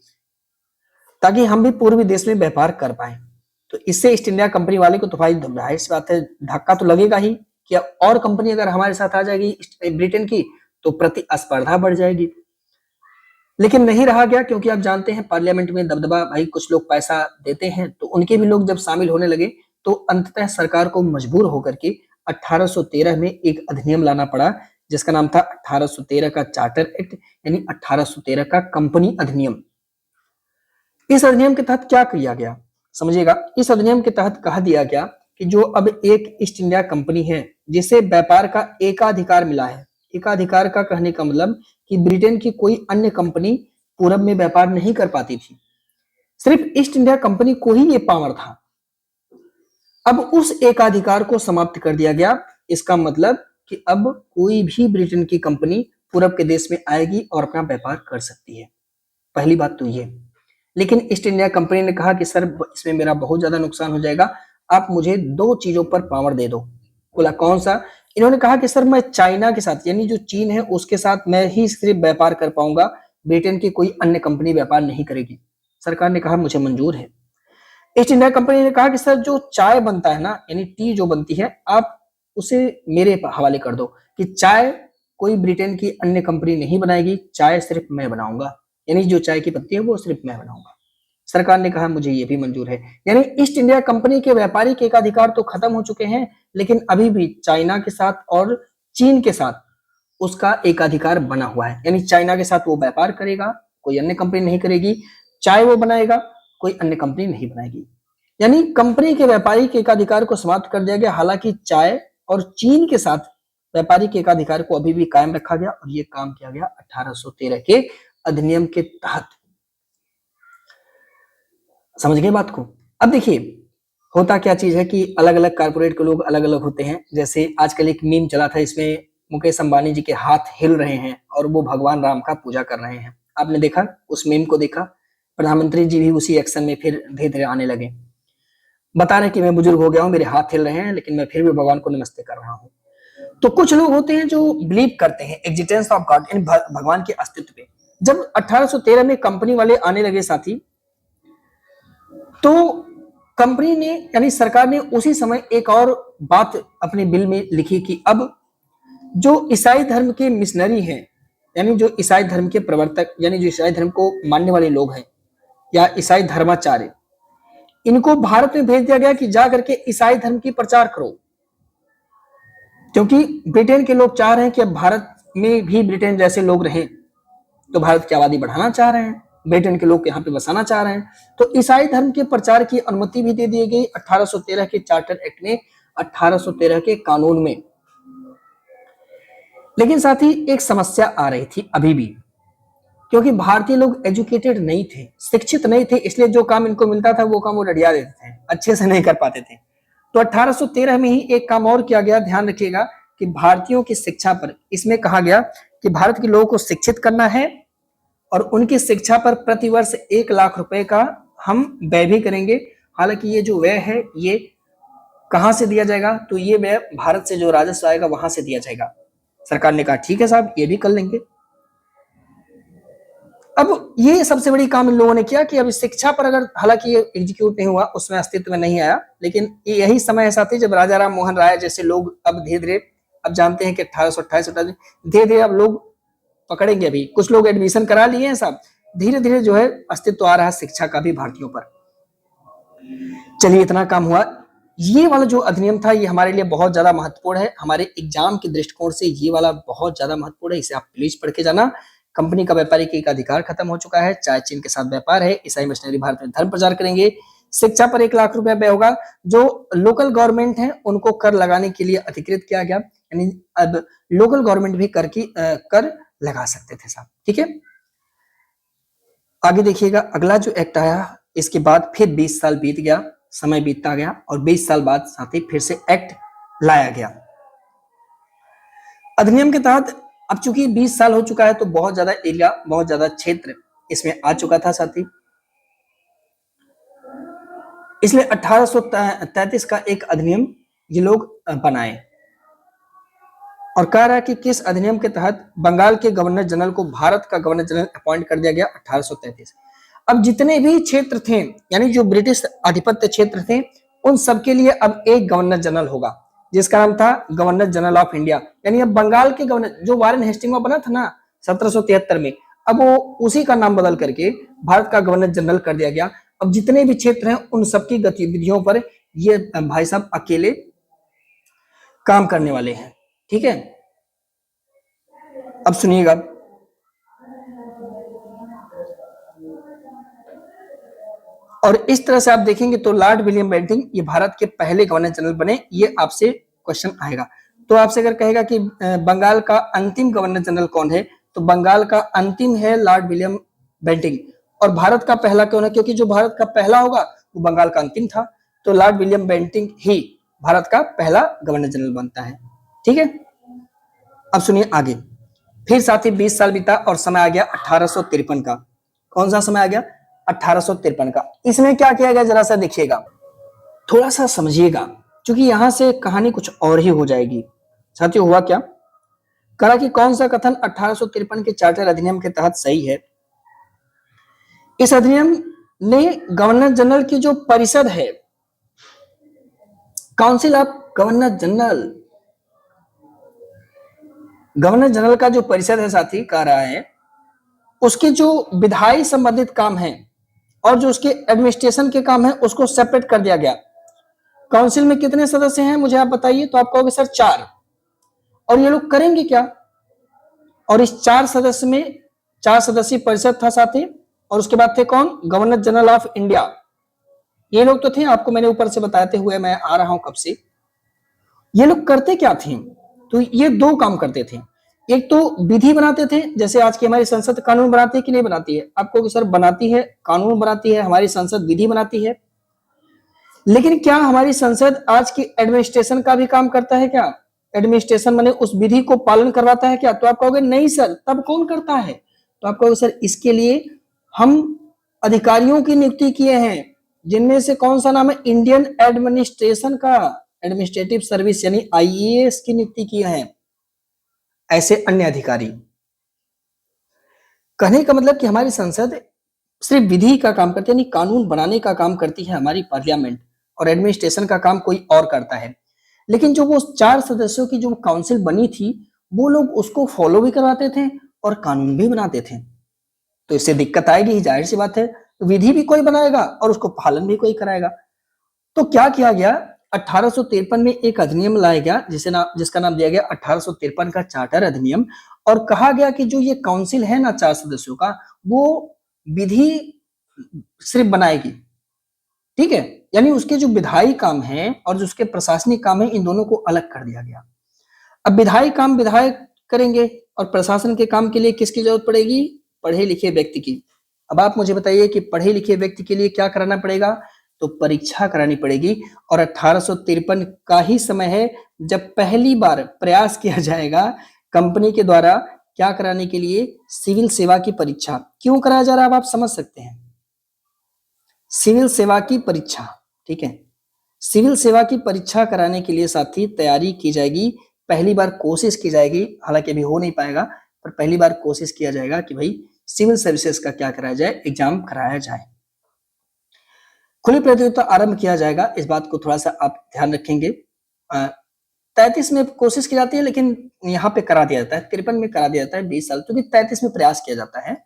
ताकि हम भी पूर्वी देश में व्यापार कर पाए। तो इससे ईस्ट इंडिया कंपनी वाले को तो भाई जाहिर सी बात है धक्का तो लगेगा ही कि और कंपनी अगर हमारे साथ आ जाएगी ब्रिटेन की तो प्रतिस्पर्धा बढ़ जाएगी। लेकिन नहीं रहा गया, क्योंकि आप जानते हैं पार्लियामेंट में दबदबा, भाई कुछ लोग पैसा देते हैं, तो उनके भी लोग जब शामिल होने लगे तो अंततः सरकार को मजबूर होकर के 1813 में एक अधिनियम लाना पड़ा जिसका नाम था 1813 का चार्टर एक्ट, यानी 1813 का कंपनी अधिनियम। इस अधिनियम के तहत क्या किया गया समझिएगा। इस अधिनियम के तहत कहा दिया गया कि जो अब एक ईस्ट इंडिया कंपनी है जिसे व्यापार का एकाधिकार मिला है, एकाधिकार का कहने का मतलब कि ब्रिटेन की कोई अन्य कंपनी पूरब में व्यापार नहीं कर पाती थी, सिर्फ ईस्ट इंडिया कंपनी को ही ये पावर था। अब उस एकाधिकार को समाप्त कर दिया गया। इसका मतलब कि अब कोई भी ब्रिटेन की कंपनी पूरब के देश में आएगी और अपना व्यापार कर सकती है। पहली बात तो ये। लेकिन ईस्ट इंडिया कंपनी ने कहा कि सर इसमें मेरा बहुत ज्यादा नुकसान हो जाएगा, आप मुझे दो चीजों पर पावर दे दो। बोला कौन सा? इन्होंने कहा कि सर मैं चाइना के साथ यानी जो चीन है उसके साथ मैं ही सिर्फ व्यापार कर पाऊंगा, ब्रिटेन की कोई अन्य कंपनी व्यापार नहीं करेगी। सरकार ने कहा मुझे मंजूर है। ईस्ट इंडिया कंपनी ने कहा कि सर जो चाय बनता है ना, यानी टी जो बनती है, आप उसे मेरे हवाले कर दो कि चाय कोई ब्रिटेन की अन्य कंपनी नहीं बनाएगी, चाय सिर्फ मैं बनाऊंगा, यानी जो चाय की पत्ती है वो सिर्फ मैं बनाऊंगा। सरकार ने कहा मुझे ये भी मंजूर है। यानी ईस्ट इंडिया कंपनी के व्यापारिक एकाधिकार तो खत्म हो चुके हैं, लेकिन अभी भी चाइना के साथ और चीन के साथ उसका एकाधिकार बना हुआ है। यानी चाइना के साथ वो व्यापार करेगा, कोई अन्य कंपनी नहीं करेगी, चाय वो बनाएगा, कोई अन्य कंपनी नहीं बनाएगी। यानी कंपनी के व्यापारिक एकाधिकार को समाप्त कर दिया गया। हालांकि चाय और चीन के साथ व्यापारिक एकाधिकार को अभी भी कायम रखा गया और ये काम किया गया 1813 के अधिनियम के तहत। समझ गए बात को? अब देखिए होता क्या चीज है कि अलग अलग कारपोरेट के लोग अलग अलग होते हैं। जैसे आजकल एक मीम चला था, इसमें मुकेश अंबानी जी के हाथ हिल रहे हैं और वो भगवान राम का पूजा कर रहे हैं। आपने देखा उस मीम को? देखा? प्रधानमंत्री जी भी उसी एक्शन में फिर धीरे धीरे आने लगे, बता रहे कि मैं बुजुर्ग हो गया हूं, मेरे हाथ हिल रहे हैं, लेकिन मैं फिर भी भगवान को नमस्ते कर रहा हूं। तो कुछ लोग होते हैं जो बिलीव करते हैं एग्जिस्टेंस ऑफ गॉड, इन भगवान के अस्तित्व पे। जब 1813 में कंपनी वाले आने लगे साथी, तो कंपनी ने यानी सरकार ने उसी समय एक और बात अपने बिल में लिखी कि अब जो ईसाई धर्म के मिशनरी हैं, यानी जो ईसाई धर्म के प्रवर्तक, यानी जो ईसाई धर्म को मानने वाले लोग हैं या ईसाई धर्माचार्य, इनको भारत में भेज दिया गया कि जा करके ईसाई धर्म की प्रचार करो। क्योंकि ब्रिटेन के लोग चाह रहे हैं कि अब भारत में भी ब्रिटेन जैसे लोग रहें, तो भारत की आबादी बढ़ाना चाह रहे हैं, ब्रिटेन के लोग यहाँ पे बसाना चाह रहे हैं। तो ईसाई धर्म के प्रचार की अनुमति भी दे दी गई 1813 के चार्टर एक्ट में, 1813 के कानून में। लेकिन साथ ही एक समस्या आ रही थी अभी भी, क्योंकि भारतीय लोग एजुकेटेड नहीं थे, शिक्षित नहीं थे, इसलिए जो काम इनको मिलता था वो काम वो रटिया देते थे, अच्छे से नहीं कर पाते थे। तो 1813 में ही एक काम और किया गया, ध्यान रखिएगा, कि भारतीयों की शिक्षा पर, इसमें कहा गया कि भारत के लोगों को शिक्षित करना है और उनकी शिक्षा पर प्रतिवर्ष 1 लाख रुपए का हम व्यय भी करेंगे। हालांकि ये जो व्यय है ये कहां से दिया जाएगा? तो ये व्यय भारत से जो राजस्व आएगा वहां से दिया जाएगा। सरकार ने कहा ठीक है साहब, ये भी कर लेंगे। अब ये सबसे बड़ी काम इन लोगों ने किया कि अब शिक्षा पर, अगर हालांकि ये एग्जीक्यूट नहीं हुआ, उसमें अस्तित्व में नहीं आया, लेकिन यही समय ऐसा था जब राजा राम मोहन राय जैसे लोग अब धीरे धीरे, अब जानते हैं कि 1828 धीरे धीरे अब लोग पकड़ेंगे। अभी कुछ लोग एडमिशन करा लिए हैं साहब, धीरे धीरे जो है अस्तित्व आ रहा है शिक्षा का भी भारतीयों पर। चलिए इतना काम हुआ। ये वाला जो अधिनियम था ये हमारे लिए बहुत ज्यादा महत्वपूर्ण है, हमारे एग्जाम के दृष्टिकोण से ये वाला बहुत ज्यादा महत्वपूर्ण है, इसे आप प्लीज पढ़ के जाना। कंपनी का व्यापारिक का अधिकार खत्म हो चुका है, चाहे चीन के साथ व्यापार है, ईसाई मिशनरी भारत में धर्म प्रचार करेंगे, शिक्षा पर 1 लाख रुपया व्यय होगा, जो लोकल गवर्नमेंट है उनको कर लगाने के लिए अधिकृत किया गया, यानी अब लोकल गवर्नमेंट भी कर लगा सकते थे साहब। ठीक है, आगे देखिएगा अगला जो एक्ट आया, इसके बाद फिर 20 साल बीत गया, समय बीतता गया और 20 साल बाद साथ ही फिर से एक्ट लाया गया। अधिनियम के तहत अब चूंकि 20 साल हो चुका है तो बहुत ज्यादा एरिया, बहुत ज्यादा क्षेत्र इसमें आ चुका था साथी, इसलिए 1833 का एक अधिनियम ये लोग बनाए और कह रहा है कि किस अधिनियम के तहत बंगाल के गवर्नर जनरल को भारत का गवर्नर जनरल अपॉइंट कर दिया गया 1833। अब जितने भी क्षेत्र थे, यानी जो ब्रिटिश आधिपत्य क्षेत्र थे, उन सबके लिए अब एक गवर्नर जनरल होगा जिसका नाम था गवर्नर जनरल ऑफ इंडिया। यानी अब बंगाल के गवर्नर, जो वारेन हेस्टिंग में बना था ना 1773 में, अब वो उसी का नाम बदल करके भारत का गवर्नर जनरल कर दिया गया। अब जितने भी क्षेत्र हैं उन सबकी गतिविधियों पर ये भाई साहब अकेले काम करने वाले हैं। ठीक है, अब सुनिएगा, और इस तरह से आप देखेंगे तो लॉर्ड विलियम बेंटिंग ये भारत के पहले गवर्नर जनरल बने। ये आपसे क्वेश्चन आएगा, तो आपसे अगर कहेगा कि बंगाल का अंतिम गवर्नर जनरल कौन है, तो बंगाल का अंतिम है लॉर्ड विलियम बेंटिंग। और भारत का पहला क्यों है, क्योंकि जो भारत का पहला होगा वो बंगाल का अंतिम था, तो लॉर्ड विलियम बेंटिंग ही भारत का पहला गवर्नर जनरल बनता है। ठीक है, अब सुनिए आगे, फिर साथ ही 20 साल बीता और समय आ गया 1853 का। कौन सा समय आ गया? 1853 का। इसमें क्या किया गया जरा सा देखिएगा, थोड़ा सा समझिएगा, क्योंकि यहां से कहानी कुछ और ही हो जाएगी। साथियों हुआ क्या, कहा कि कौन सा कथन 1853 के चार्टर अधिनियम के तहत सही है। इस अधिनियम ने गवर्नर जनरल की जो परिषद है, council of governor general, governor general का जो परिषद है साथी कह रहा है, उसके जो विधायी संबंधित काम है और जो उसके एडमिनिस्ट्रेशन के काम है उसको सेपरेट कर दिया गया। काउंसिल में कितने सदस्य हैं मुझे आप बताइए, तो आप कहोगे सर 4। और ये लोग करेंगे क्या? और इस 4 सदस्य में 4 सदस्यीय परिषद था साथी, और उसके बाद थे कौन? Governor general of India. ये लोग तो थे, आपको मैंने ऊपर से बताते हुए मैं आ रहा हूं कब से। ये लोग करते क्या थे? तो ये 2 काम करते थे। एक तो विधि बनाते थे, जैसे आज की हमारी संसद कानून बनाती है कि नहीं बनाती है? आपको सर बनाती है, कानून बनाती है, हमारी संसद विधि बनाती है। लेकिन क्या हमारी संसद आज की एडमिनिस्ट्रेशन का भी काम करता है क्या? एडमिनिस्ट्रेशन माने उस विधि को पालन करवाता है क्या? तो आप कहोगे नहीं सर, तब कौन करता है? तो आप कहोगे सर इसके लिए हम अधिकारियों की नियुक्ति किए हैं, जिनमें से कौन सा नाम है? इंडियन एडमिनिस्ट्रेशन का, एडमिनिस्ट्रेटिव सर्विस यानी आईएएस की नियुक्ति किए हैं। ऐसे अन्य अधिकारी, कहने का मतलब कि हमारी संसद सिर्फ विधि का काम करती है, यानी कानून बनाने का काम करती है हमारी पार्लियामेंट, और एडमिनिस्ट्रेशन का काम कोई और करता है। लेकिन जो वो 4 सदस्यों की जो काउंसिल बनी थी, वो लोग उसको फॉलो भी करवाते थे और कानून भी बनाते थे। तो इससे दिक्कत आएगी ही, जाहिर सी बात है। विधि भी कोई बनाएगा और उसको पालन भी कोई कराएगा। तो क्या किया गया, 1853 में एक अधिनियम लाया गया जिसका नाम दिया गया 1853 का चार्टर अधिनियम, और कहा गया कि जो ये काउंसिल है ना 4 सदस्यों का, वो विधि सिर्फ बनाएगी। ठीक है, यानी उसके जो विधायी काम है और जो उसके प्रशासनिक काम है, इन दोनों को अलग कर दिया गया। अब विधायी काम विधायक करेंगे और प्रशासन के काम के लिए किसकी जरूरत पड़ेगी? पढ़े लिखे व्यक्ति की। अब आप मुझे बताइए कि पढ़े लिखे व्यक्ति के लिए क्या कराना पड़ेगा? तो परीक्षा करानी पड़ेगी। और 1853 का ही समय है जब पहली बार प्रयास किया जाएगा कंपनी के द्वारा क्या कराने के लिए? सिविल सेवा की परीक्षा। क्यों कराया जा रहा है अब आप समझ सकते हैं, सिविल सेवा की परीक्षा। ठीक है, सिविल सेवा की परीक्षा कराने के लिए साथी तैयारी की जाएगी, पहली बार कोशिश की जाएगी, हालांकि अभी हो नहीं पाएगा, पर पहली बार कोशिश किया जाएगा कि भाई सिविल सर्विसेज का क्या कराया जाए, एग्जाम कराया जाए। खुली प्रतियोगिता आरंभ किया जाएगा, इस बात को थोड़ा सा आप ध्यान रखेंगे। 33 में कोशिश की जाती है, लेकिन यहाँ पे करा दिया जाता है, 53 में करा दिया जाता है 20 साल, क्योंकि 33 में प्रयास किया जाता है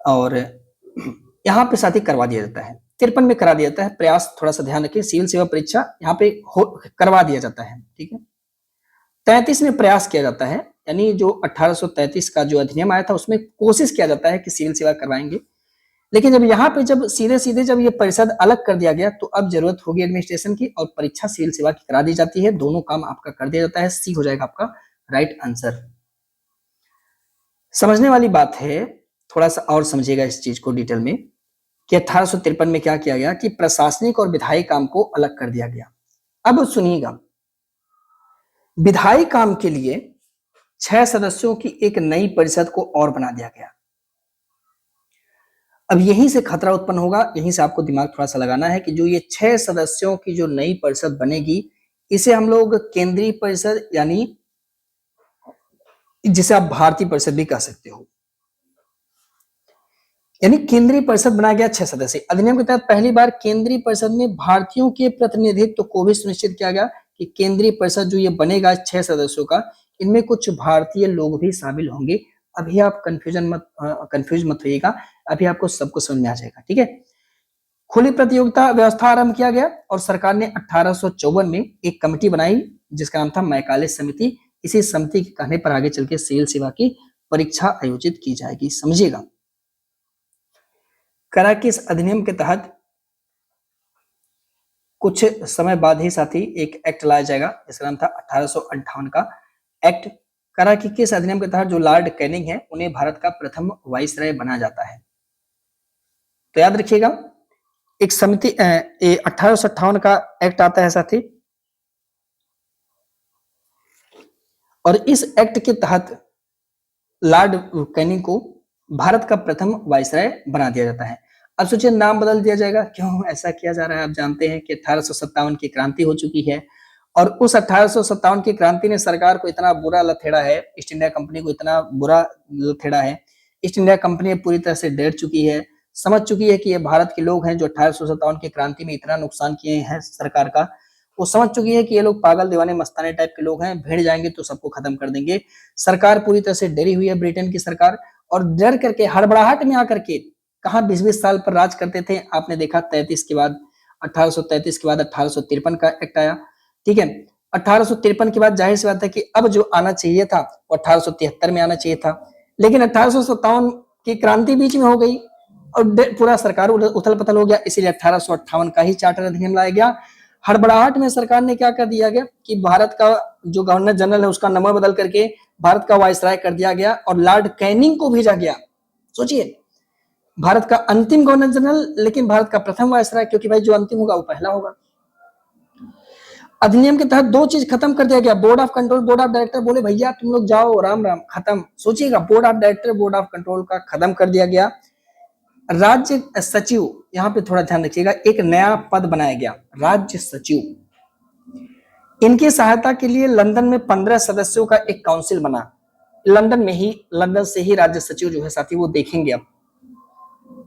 और यहाँ पे साथी करवा दिया जाता है। 53 में करा दिया जाता है प्रयास, थोड़ा सा ध्यान रखिए, सिविल सेवा परीक्षा यहाँ पे करवा दिया जाता है, ठीक है। 33 में प्रयास किया जाता है, यानी जो 1833 का जो अधिनियम आया था उसमें कोशिश किया जाता है कि सिविल सेवा करवाएंगे, लेकिन जब यहाँ पे जब सीधे सीधे जब ये परिषद अलग कर दिया गया तो अब जरूरत होगी एडमिनिस्ट्रेशन की और परीक्षा सिविल सेवा की करा दी जाती है, दोनों काम आपका कर दिया जाता है। सी हो जाएगा आपका राइट आंसर। समझने वाली बात है, थोड़ा सा और समझिएगा इस चीज को डिटेल में कि 1853 में क्या किया गया कि प्रशासनिक और विधायी काम को अलग कर दिया गया। अब सुनिएगा, विधायी काम के लिए 6 सदस्यों की एक नई परिषद को और बना दिया गया। अब यहीं से खतरा उत्पन्न होगा, यहीं से आपको दिमाग थोड़ा सा लगाना है कि जो ये 6 सदस्यों की जो नई परिषद बनेगी इसे हम लोग केंद्रीय परिषद, यानी जिसे आप भारतीय परिषद भी कह सकते हो, यानी केंद्रीय परिषद बनाया गया 6 सदस्य। अधिनियम के तहत पहली बार केंद्रीय परिषद में भारतीयों के प्रतिनिधित्व को भी सुनिश्चित किया गया कि केंद्रीय परिषद जो ये बनेगा 6 सदस्यों का, इनमें कुछ भारतीय लोग भी शामिल होंगे। अभी आप कंफ्यूज मत होइएगा, अभी आपको सब कुछ समझ में आ जाएगा, ठीक है। खुली प्रतियोगिता व्यवस्था आरंभ किया गया और सरकार ने 1854 में एक कमेटी बनाई जिसका नाम था मैकाले समिति। इसी समिति के कहने पर आगे चल के सिविल सेवा की परीक्षा आयोजित की जाएगी, समझिएगा। करा कि इस अधिनियम के तहत कुछ समय बाद ही साथी एक एक्ट लाया जाएगा जिसका नाम था 1858 का एक्ट। करा कि किस अधिनियम के तहत जो लॉर्ड कैनिंग है उन्हें भारत का प्रथम वाइसराय बनाया जाता है। तो याद रखिएगा, एक समिति 1858 का एक्ट आता है साथी, और इस एक्ट के तहत लॉर्ड कैनिंग को भारत का प्रथम वाइसराय बना दिया जाता है। अब सोचिए नाम बदल दिया जाएगा, क्यों ऐसा किया जा रहा है? आप जानते हैं कि 1857 की क्रांति हो चुकी है और उस 1857 की क्रांति ने सरकार को इतना बुरा लथेड़ा है, ईस्ट इंडिया कंपनी को इतना बुरा लथेड़ा है, ईस्ट इंडिया कंपनी पूरी तरह से डर चुकी है, समझ चुकी है कि ये भारत के लोग हैं जो 1857 की क्रांति में इतना नुकसान किए हैं सरकार का, वो समझ चुकी है कि ये लोग पागल दीवाने मस्ताने टाइप के लोग हैं, भिड़ जाएंगे तो सबको खत्म कर देंगे। सरकार पूरी तरह से डरी हुई है, ब्रिटेन की सरकार, और डर करके हड़बड़ाहट में आकर के कहा 20-20 साल पर राज करते थे। आपने देखा 33 के बाद 1833 के बाद 1853 का एक्ट आया, ठीक है। 1853 के बाद जाहिर सी बात है कि अब जो आना चाहिए था वो 1873 में आना चाहिए था, लेकिन 1857 की क्रांति बीच में हो गई और पूरा सरकार उथल पथल हो गया, इसीलिए 1858 का ही चार्टर अधिनियम लाया गया। हड़बड़ाहट में सरकार ने क्या कर दिया गया कि भारत का जो गवर्नर जनरल है उसका नंबर बदल करके भारत का वाइसराय कर दिया गया और लॉर्ड कैनिंग को भेजा गया। सोचिए, भारत का अंतिम गवर्नर जनरल लेकिन भारत का प्रथम वाइसराय, क्योंकि भाई जो अंतिम होगा वो पहला होगा। अधिनियम के तहत 2 चीज खत्म कर दिया गया, board of control, board of director, बोले भैया तुम लोग जाओ, राम राम, खत्म। सोचिएगा, board of director, board of control का खत्म कर दिया गया। राज्य सचिव, यहाँ पे थोड़ा ध्यान रखिएगा, एक नया पद बनाया गया, राज्य सचिव। इनकी सहायता के लिए लंदन में 15 सदस्यों का एक काउंसिल बना। लंदन से ही राज्य सचिव जो है साथी वो देखेंगे अब,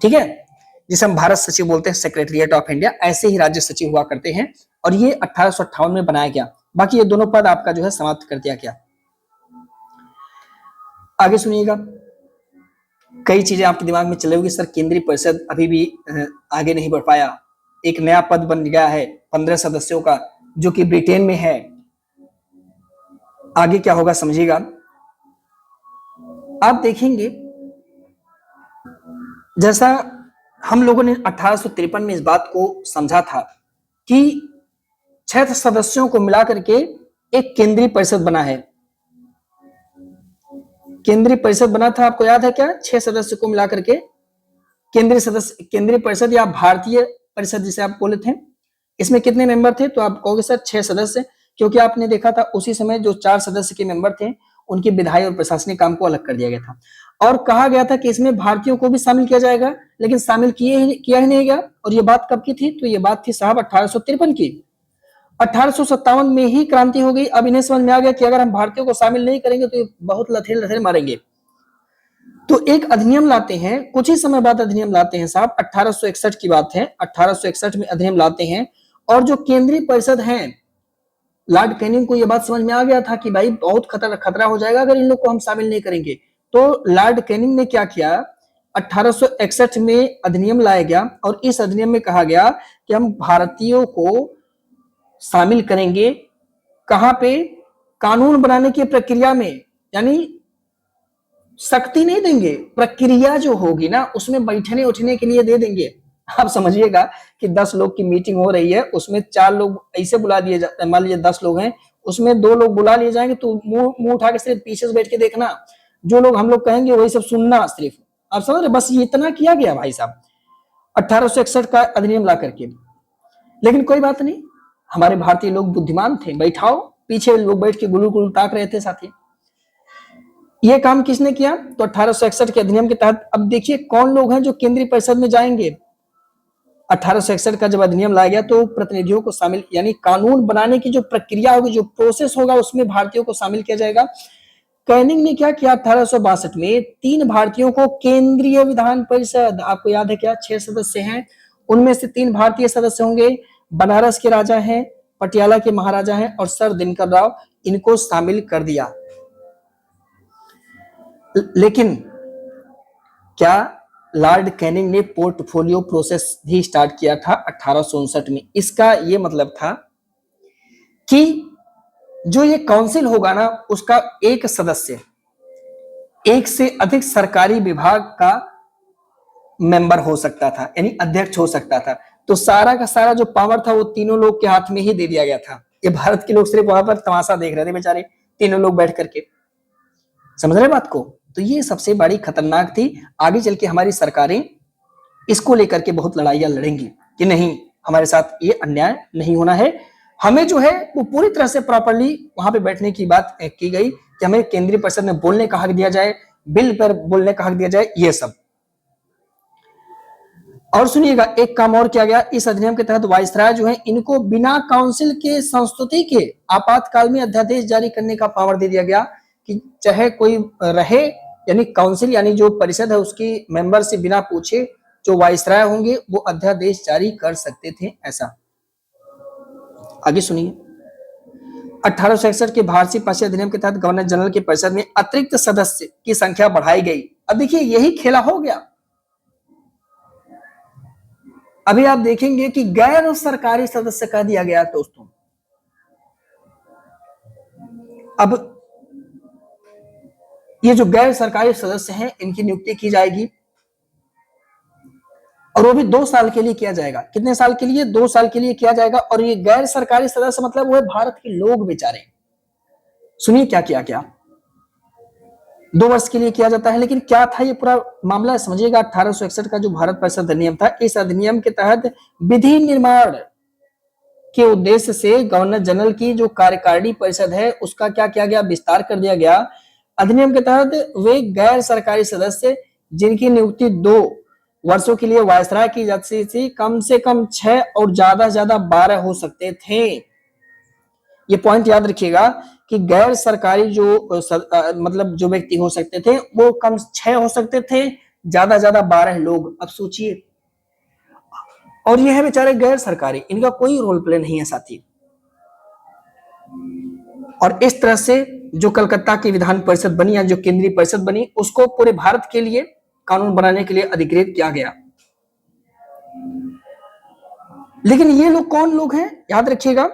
ठीक है, जिसे हम भारत सचिव बोलते हैं, सेक्रेटरीट ऑफ इंडिया, ऐसे ही राज्य सचिव हुआ करते हैं और ये 1858 में बनाया गया। बाकी ये दोनों पद आपका जो है समाप्त कर दिया गया। आगे सुनिएगा, कई चीजें आपके दिमाग में चले होगी, सर केंद्रीय परिषद अभी भी आगे नहीं बढ़ पाया, एक नया पद बन गया है 15 सदस्यों का जो कि ब्रिटेन में है, आगे क्या होगा समझिएगा। आप देखेंगे जैसा हम लोगों ने 1853 में इस बात को समझा था कि 6 सदस्यों को मिलाकर के एक केंद्रीय परिषद बना है। केंद्रीय परिषद बना था, आपको याद है क्या? 6 सदस्य को मिलाकर के केंद्रीय परिषद या भारतीय परिषद जिसे आप बोले थे। इसमें कितने मेंबर थे? तो आप कहोगे सर 6 सदस्य, क्योंकि आपने देखा था उसी समय जो 4 सदस्य के मेंबर थे उनके विधायी और प्रशासनिक काम को अलग कर दिया गया था और कहा गया था कि इसमें भारतीयों को भी शामिल किया जाएगा, लेकिन शामिल किया ही नहीं गया। और ये बात कब की थी? तो ये बात थी साहब 1853 की। 1857 में ही क्रांति हो गई। अब इन्हें समझ में आ गया कि अगर हम भारतीयों को शामिल नहीं करेंगे तो ये बहुत लथेड़ मारेंगे, तो एक अधिनियम लाते हैं। कुछ ही समय बाद अधिनियम लाते हैं साहब, 1861 की बात है, 1861 में अधिनियम लाते हैं और जो केंद्रीय परिषद है, लॉर्ड कैनिंग को यह बात समझ में आ गया था कि भाई बहुत खतरा हो जाएगा अगर इन लोग को हम शामिल नहीं करेंगे। तो लॉर्ड कैनिंग ने क्या किया, 1861 में अधिनियम लाया गया और इस अधिनियम में कहा गया कि हम भारतीयों को शामिल करेंगे कहां पे, कानून बनाने की प्रक्रिया में, यानी शक्ति नहीं देंगे, प्रक्रिया जो होगी ना उसमें बैठने उठने के लिए दे देंगे। आप समझिएगा कि 10 लोग की मीटिंग हो रही है, उसमें 4 लोग ऐसे बुला दिए जाते हैं, मान लीजिए 10 लोग हैं, उसमें 2 लोग बुला लिए जाएंगे, तो मुंह उठा के सिर्फ पीछे से बैठ के देखना, जो लोग हम लोग कहेंगे वही सब सुनना सिर्फ। आप समझ रहे, बस ये इतना किया गया भाई साहब 1861 का अधिनियम ला करके। लेकिन कोई बात नहीं, हमारे भारतीय लोग बुद्धिमान थे, बैठाओ, पीछे लोग बैठ के गुलू गुलू ताक रहे थे साथी। ये काम किसने किया, तो 1861 के अधिनियम के तहत। अब देखिए कौन लोग हैं जो केंद्रीय परिषद में जाएंगे। 1861 का जब अधिनियम लाया गया तो प्रतिनिधियों को शामिल, यानी कानून बनाने की जो प्रक्रिया होगी, जो प्रोसेस होगा, उसमें भारतीयों को शामिल किया जाएगा। कैनिंग ने क्या किया, 1862 में 3 भारतीयों को केंद्रीय विधान परिषद, आपको याद है क्या, 6 सदस्य हैं, उनमें से 3 भारतीय सदस्य होंगे, बनारस के राजा हैं, पटियाला के महाराजा हैं और सर दिनकर राव, इनको शामिल कर दिया। लेकिन क्या लॉर्ड कैनिंग ने पोर्टफोलियो प्रोसेस भी स्टार्ट किया था 1859 में। इसका यह मतलब था कि जो ये काउंसिल होगा ना, उसका एक सदस्य एक से अधिक सरकारी विभाग का मेंबर हो सकता था, यानी अध्यक्ष हो सकता था। तो सारा का सारा जो पावर था वो तीनों लोग के हाथ में ही दे दिया गया था। ये भारत के लोग सिर्फ वहां पर तमाशा देख रहे थे बेचारे, तीनों लोग बैठ करके। समझ रहे बात को, तो ये सबसे बड़ी खतरनाक थी। आगे चल के हमारी सरकारें इसको लेकर के बहुत लड़ाइयां लड़ेंगी कि नहीं, हमारे साथ ये अन्याय नहीं होना है। हमें जो है वो पूरी तरह से प्रॉपर्ली वहां पे बैठने की बात की गई कि हमें केंद्रीय परिषद में बोलने का हक दिया जाए, बिल पर बोलने का हक दिया जाए, ये सब। और सुनिएगा, एक काम और किया गया इस अधिनियम के तहत, वाइसराय जो है इनको बिना काउंसिल के संस्तुति के आपातकाल में अध्यादेश जारी करने का पावर दे दिया गया कि चाहे कोई रहे, यानी काउंसिल यानी जो परिषद है उसकी मेंबर से बिना पूछे जो वाइसराय होंगे वो अध्यादेश जारी कर सकते थे। ऐसा आगे सुनिए, 1861 के भारतीय पासी अधिनियम के तहत गवर्नर जनरल की परिषद में अतिरिक्त सदस्य की संख्या बढ़ाई गई। अब देखिए यही खेला हो गया। अभी आप देखेंगे कि गैर सरकारी सदस्य कह दिया गया दोस्तों। अब ये जो गैर सरकारी सदस्य हैं इनकी नियुक्ति की जाएगी और वो भी 2 साल के लिए किया जाएगा। कितने साल के लिए, 2 साल के लिए किया जाएगा। और ये गैर सरकारी सदस्य मतलब वो है भारत के लोग बेचारे। सुनिए क्या किया गया, 2 वर्ष के लिए किया जाता है। लेकिन क्या था ये पूरा मामला, समझिएगा। 1861 का जो भारत परिषद अधिनियम था, इस अधिनियम के तहत विधि निर्माण के उद्देश्य से गवर्नर जनरल की जो कार्यकारिणी परिषद है उसका क्या किया गया, विस्तार कर दिया गया। अधिनियम के तहत वे गैर सरकारी सदस्य जिनकी नियुक्ति 2 वर्षों के लिए वायसराय की जाती थी, कम से कम 6 और ज्यादा से ज्यादा 12 हो सकते थे। ये पॉइंट याद रखिएगा कि गैर सरकारी जो मतलब जो व्यक्ति हो सकते थे वो कम 6 हो सकते थे, ज्यादा से ज्यादा 12 लोग। अब सोचिए, और ये है बेचारे गैर सरकारी, इनका कोई रोल प्ले नहीं है साथी। और इस तरह से जो कलकत्ता की विधान परिषद बनी या जो केंद्रीय परिषद बनी, उसको पूरे भारत के लिए कानून बनाने के लिए अधिकृत किया गया। लेकिन ये लोग कौन लोग हैं, याद रखिएगा।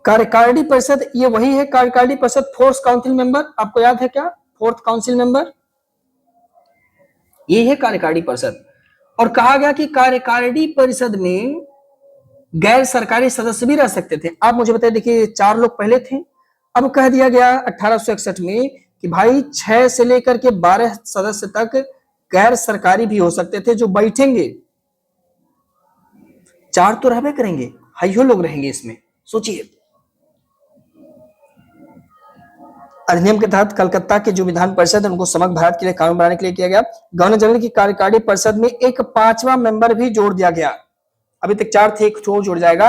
कार्यकारिणी परिषद ये वही है, कार्यकारिणी परिषद 4th काउंसिल मेंबर, आपको याद है क्या, 4th काउंसिल मेंबर ये है कार्यकारिणी परिषद। और कहा गया कि कार्यकारिणी परिषद में गैर सरकारी सदस्य भी रह सकते थे। आप मुझे बताइए, देखिए 4 लोग पहले थे, अब कह दिया गया 1861 में कि भाई 6 से लेकर के 12 सदस्य तक गैर सरकारी भी हो सकते थे जो बैठेंगे। 4 तो रहबे करेंगे, हाइयो लोग रहेंगे इसमें। सोचिए, अधिनियम के तहत कलकत्ता के जो विधान परिषद है उनको समग्र भारत के लिए कानून बनाने के लिए किया गया। गवर्नर जनरल की कार्यकारिणी परिषद में एक 5वां मेंबर भी जोड़ दिया गया। अभी तक 4 थे, एक जोड़ जाएगा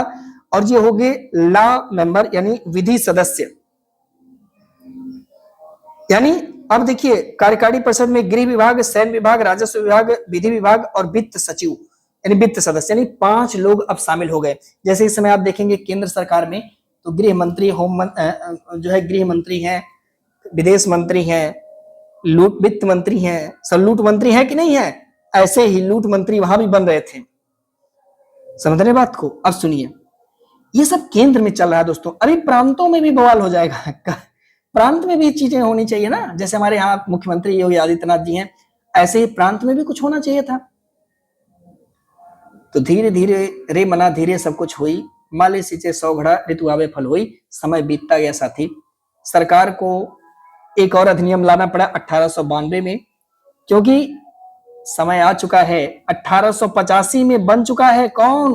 और ये हो गए लॉ मेंबर, यानी विधि सदस्य। यानी अब देखिए, कार्यकारिणी परिषद में गृह विभाग, सैन्य विभाग, राजस्व विभाग, विधि विभाग और वित्त सचिव यानी वित्त सदस्य, यानी 5 लोग अब शामिल हो गए। जैसे इस समय आप देखेंगे केंद्र सरकार में तो गृह मंत्री, जो है गृह मंत्री हैं, विदेश मंत्री हैं, लूट वित्त मंत्री हैं, सब लूट मंत्री हैं कि नहीं है, ऐसे ही लूट मंत्री वहां भी बन रहे थे। समझ रहे बात को? अब सुनिए, ये सब केंद्र में चल रहा है दोस्तों, अरे प्रांतों में भी बवाल हो जाएगा। प्रांत में भी चीजें होनी चाहिए ना, जैसे हमारे यहाँ मुख्यमंत्री योगी आदित्यनाथ जी हैं, ऐसे ही प्रांत में भी कुछ होना चाहिए था। तो धीरे धीरे रे मना धीरे सब कुछ हुई, माले सींचे 100 घड़ा ऋतु आवे फल हुई। समय बीतता गया साथी, सरकार को एक और अधिनियम लाना पड़ा 1892 में, क्योंकि समय आ चुका है। 1885 में बन चुका है कौन?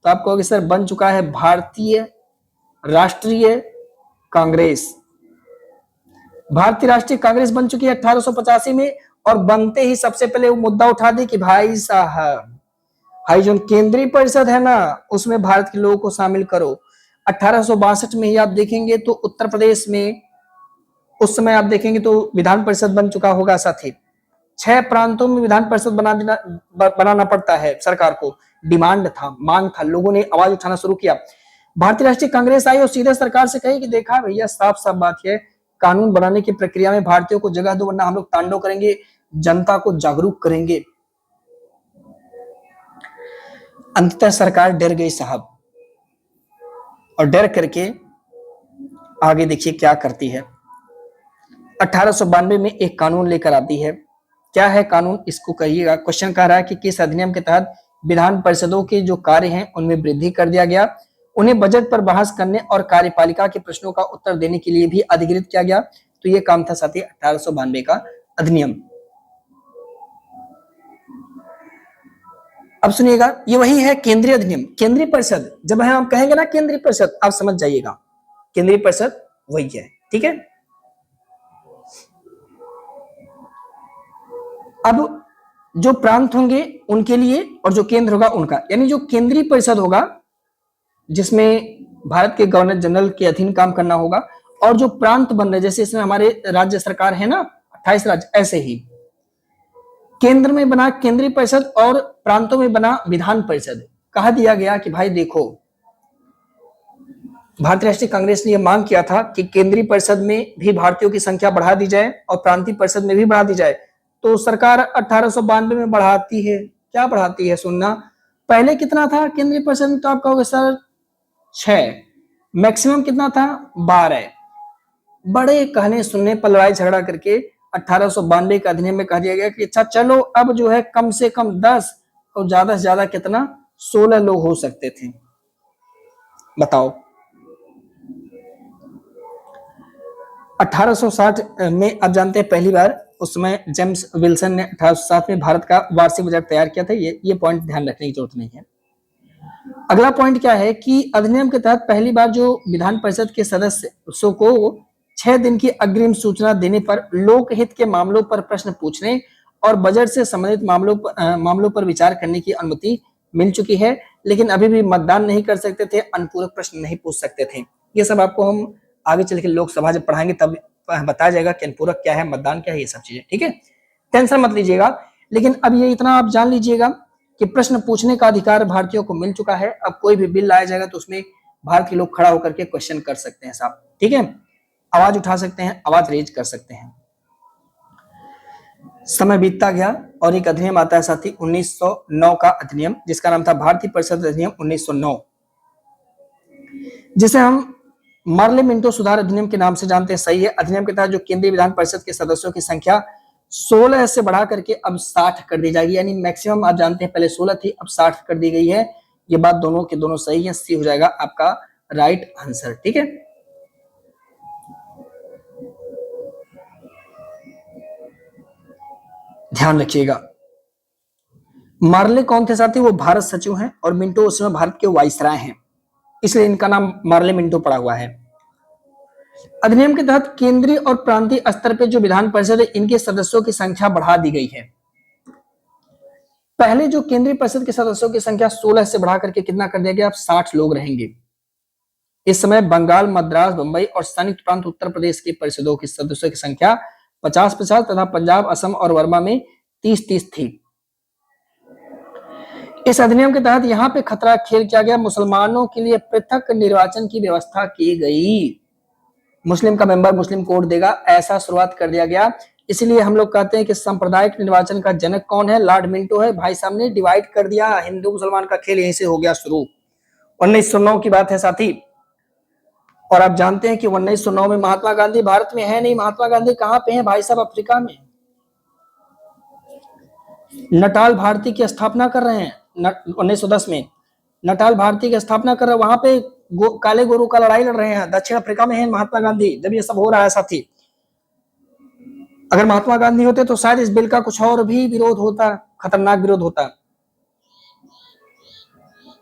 तो आप कहोगे सर बन चुका है भारतीय राष्ट्रीय कांग्रेस। भारतीय राष्ट्रीय कांग्रेस बन चुकी है 1885 में, और बनते ही सबसे पहले वो मुद्दा उठा दी कि भाई साहब, भाई जो केंद्रीय परिषद है ना, उसमें भारत के लोगों को शामिल करो। 1862 में ही आप देखेंगे तो उत्तर प्रदेश में उस समय आप देखेंगे तो विधान परिषद बन चुका होगा साथी। 6 प्रांतों में विधान परिषद बनाना पड़ता है सरकार को। डिमांड था, मांग था, लोगों ने आवाज उठाना शुरू किया। भारतीय राष्ट्रीय कांग्रेस आई और सीधे सरकार से कही कि देखा भैया, साफ साफ बात है, कानून बनाने की प्रक्रिया में भारतीयों को जगह दो, वरना हम लोग तांडव करेंगे, जनता को जागरूक करेंगे। अंततः सरकार डर गई साहब, और डर करके आगे देखिए क्या करती है। 1892 में एक कानून लेकर आती है। क्या है कानून, इसको कहिएगा। क्वेश्चन कह रहा है कि किस अधिनियम के तहत विधान परिषदों के जो कार्य हैं उनमें वृद्धि कर दिया गया, उन्हें बजट पर बहस करने और कार्यपालिका के प्रश्नों का उत्तर देने के लिए भी अधिकृत किया गया। तो ये काम था साथी 1892 का अधिनियम। अब सुनिएगा, ये वही है केंद्रीय अधिनियम। केंद्रीय परिषद जब हम कहेंगे ना केंद्रीय परिषद, आप समझ जाइएगा केंद्रीय परिषद वही है, ठीक है। अब जो प्रांत होंगे उनके लिए और जो केंद्र होगा उनका, यानी जो केंद्रीय परिषद होगा जिसमें भारत के गवर्नर जनरल के अधीन काम करना होगा, और जो प्रांत बन रहे, जैसे इसमें हमारे राज्य सरकार है ना 28 राज्य, ऐसे ही केंद्र में बना केंद्रीय परिषद और प्रांतों में बना विधान परिषद। कहा दिया गया कि भाई देखो, भारतीय राष्ट्रीय कांग्रेस ने यह मांग किया था कि केंद्रीय परिषद में भी भारतीयों की संख्या बढ़ा दी जाए और प्रांतीय परिषद में भी बढ़ा दी जाए। तो सरकार 1892 में बढ़ाती है। क्या बढ़ाती है सुनना, पहले कितना था केंद्रीय परिषद में, तो आप कहोगे सर 6, मैक्सिमम कितना था 12। बड़े कहने सुनने पर लड़ाई झगड़ा करके 1892 का अधिनियम में कह दिया गया कि अच्छा चलो अब जो है कम से कम 10 और ज्यादा से ज्यादा कितना 16 लोग हो सकते थे। बताओ 1860 में आप जानते हैं पहली बार उस समय जेम्स विल्सन ने 1860 में भारत का वार्षिक बजट तैयार किया था। ये पॉइंट ध्यान रखने की जरूरत नहीं है। अगला पॉइंट क्या है कि अधिनियम के तहत पहली बार जो विधान परिषद के सदस्यों को 6 दिन की अग्रिम सूचना देने पर लोकहित के मामलों पर प्रश्न पूछने और बजट से संबंधित मामलों पर विचार करने की अनुमति मिल चुकी है। लेकिन अभी भी मतदान नहीं कर सकते थे, अनुपूरक प्रश्न नहीं पूछ सकते थे। ये सब आपको हम आगे चल के लोकसभा जब पढ़ाएंगे तब बताया जाएगा कि अनुपूरक क्या है, मतदान क्या है, ये सब चीजें, ठीक है। टेंशन मत लीजिएगा। लेकिन अब ये इतना आप जान लीजिएगा कि प्रश्न पूछने का अधिकार भारतीयों को मिल चुका है। अब कोई भी बिल लाया जाएगा तो उसमें भारत के लोग खड़ा होकर के क्वेश्चन कर सकते हैं साहब, ठीक है, आवाज उठा सकते हैं, आवाज रेज कर सकते हैं। समय बीतता गया और एक अधिनियम आता है साथी 1909 का अधिनियम, जिसका नाम था भारतीय परिषद अधिनियम 1909, जिसे हम मार्ले मिंटो सुधार अधिनियम के नाम से जानते हैं। सही है। अधिनियम के तहत जो केंद्रीय विधान परिषद के सदस्यों की संख्या 16 से बढ़ा करके अब 60 कर दी जाएगी, यानी मैक्सिमम आप जानते हैं पहले 16 थी, अब 60 कर दी गई है। ये बात दोनों के दोनों सही है, सी हो जाएगा आपका राइट आंसर, ठीक है। ध्यान रखिएगा, मार्ले कौन थे साथी, वो भारत सचिव हैं और मिंटो उसमें भारत के वाइसराय हैं, इसलिए इनका नाम मार्ले मिंटो पड़ा हुआ है। अधिनियम के तहत केंद्रीय और प्रांतीय स्तर पर जो विधान परिषद है इनके सदस्यों की संख्या बढ़ा दी गई है। पहले जो केंद्रीय परिषद के सदस्यों की संख्या 16 से बढ़ा करके कितना कर दिया गया, अब 60 लोग रहेंगे। इस समय बंगाल, मद्रास, बंबई और संयुक्त प्रांत उत्तर प्रदेश के परिषदों के सदस्यों की संख्या 50-50 तथा पंजाब, असम और वर्मा में 30-30 थी। इस अधिनियम के तहत यहाँ पे खतरा खेल किया गया, मुसलमानों के लिए पृथक निर्वाचन की व्यवस्था की गई। मुस्लिम का मेंबर मुस्लिम कोड देगा, ऐसा शुरुआत कर दिया गया। इसीलिए हम लोग कहते हैं कि सांप्रदायिक निर्वाचन का जनक कौन है? लॉर्ड मिंटो है। भाई साहब ने डिवाइड कर दिया, हिंदू मुसलमान का खेल यहीं से हो गया शुरू। 1909 की बात है साथी। और आप जानते हैं कि 1909 में महात्मा गांधी भारत में है नहीं। महात्मा गांधी कहां पे हैं भाई साहब? अफ्रीका में। नटाल भारती की स्थापना कर रहे हैं 1910 में। नटाल भारती की स्थापना कर रहे हैं, वहां पे काले गोरू का लड़ाई लड़ रहे हैं। दक्षिण अफ्रीका में है महात्मा गांधी जब ये सब हो रहा है साथी। अगर महात्मा गांधी होते तो शायद इस बिल का कुछ और भी विरोध होता, खतरनाक विरोध होता।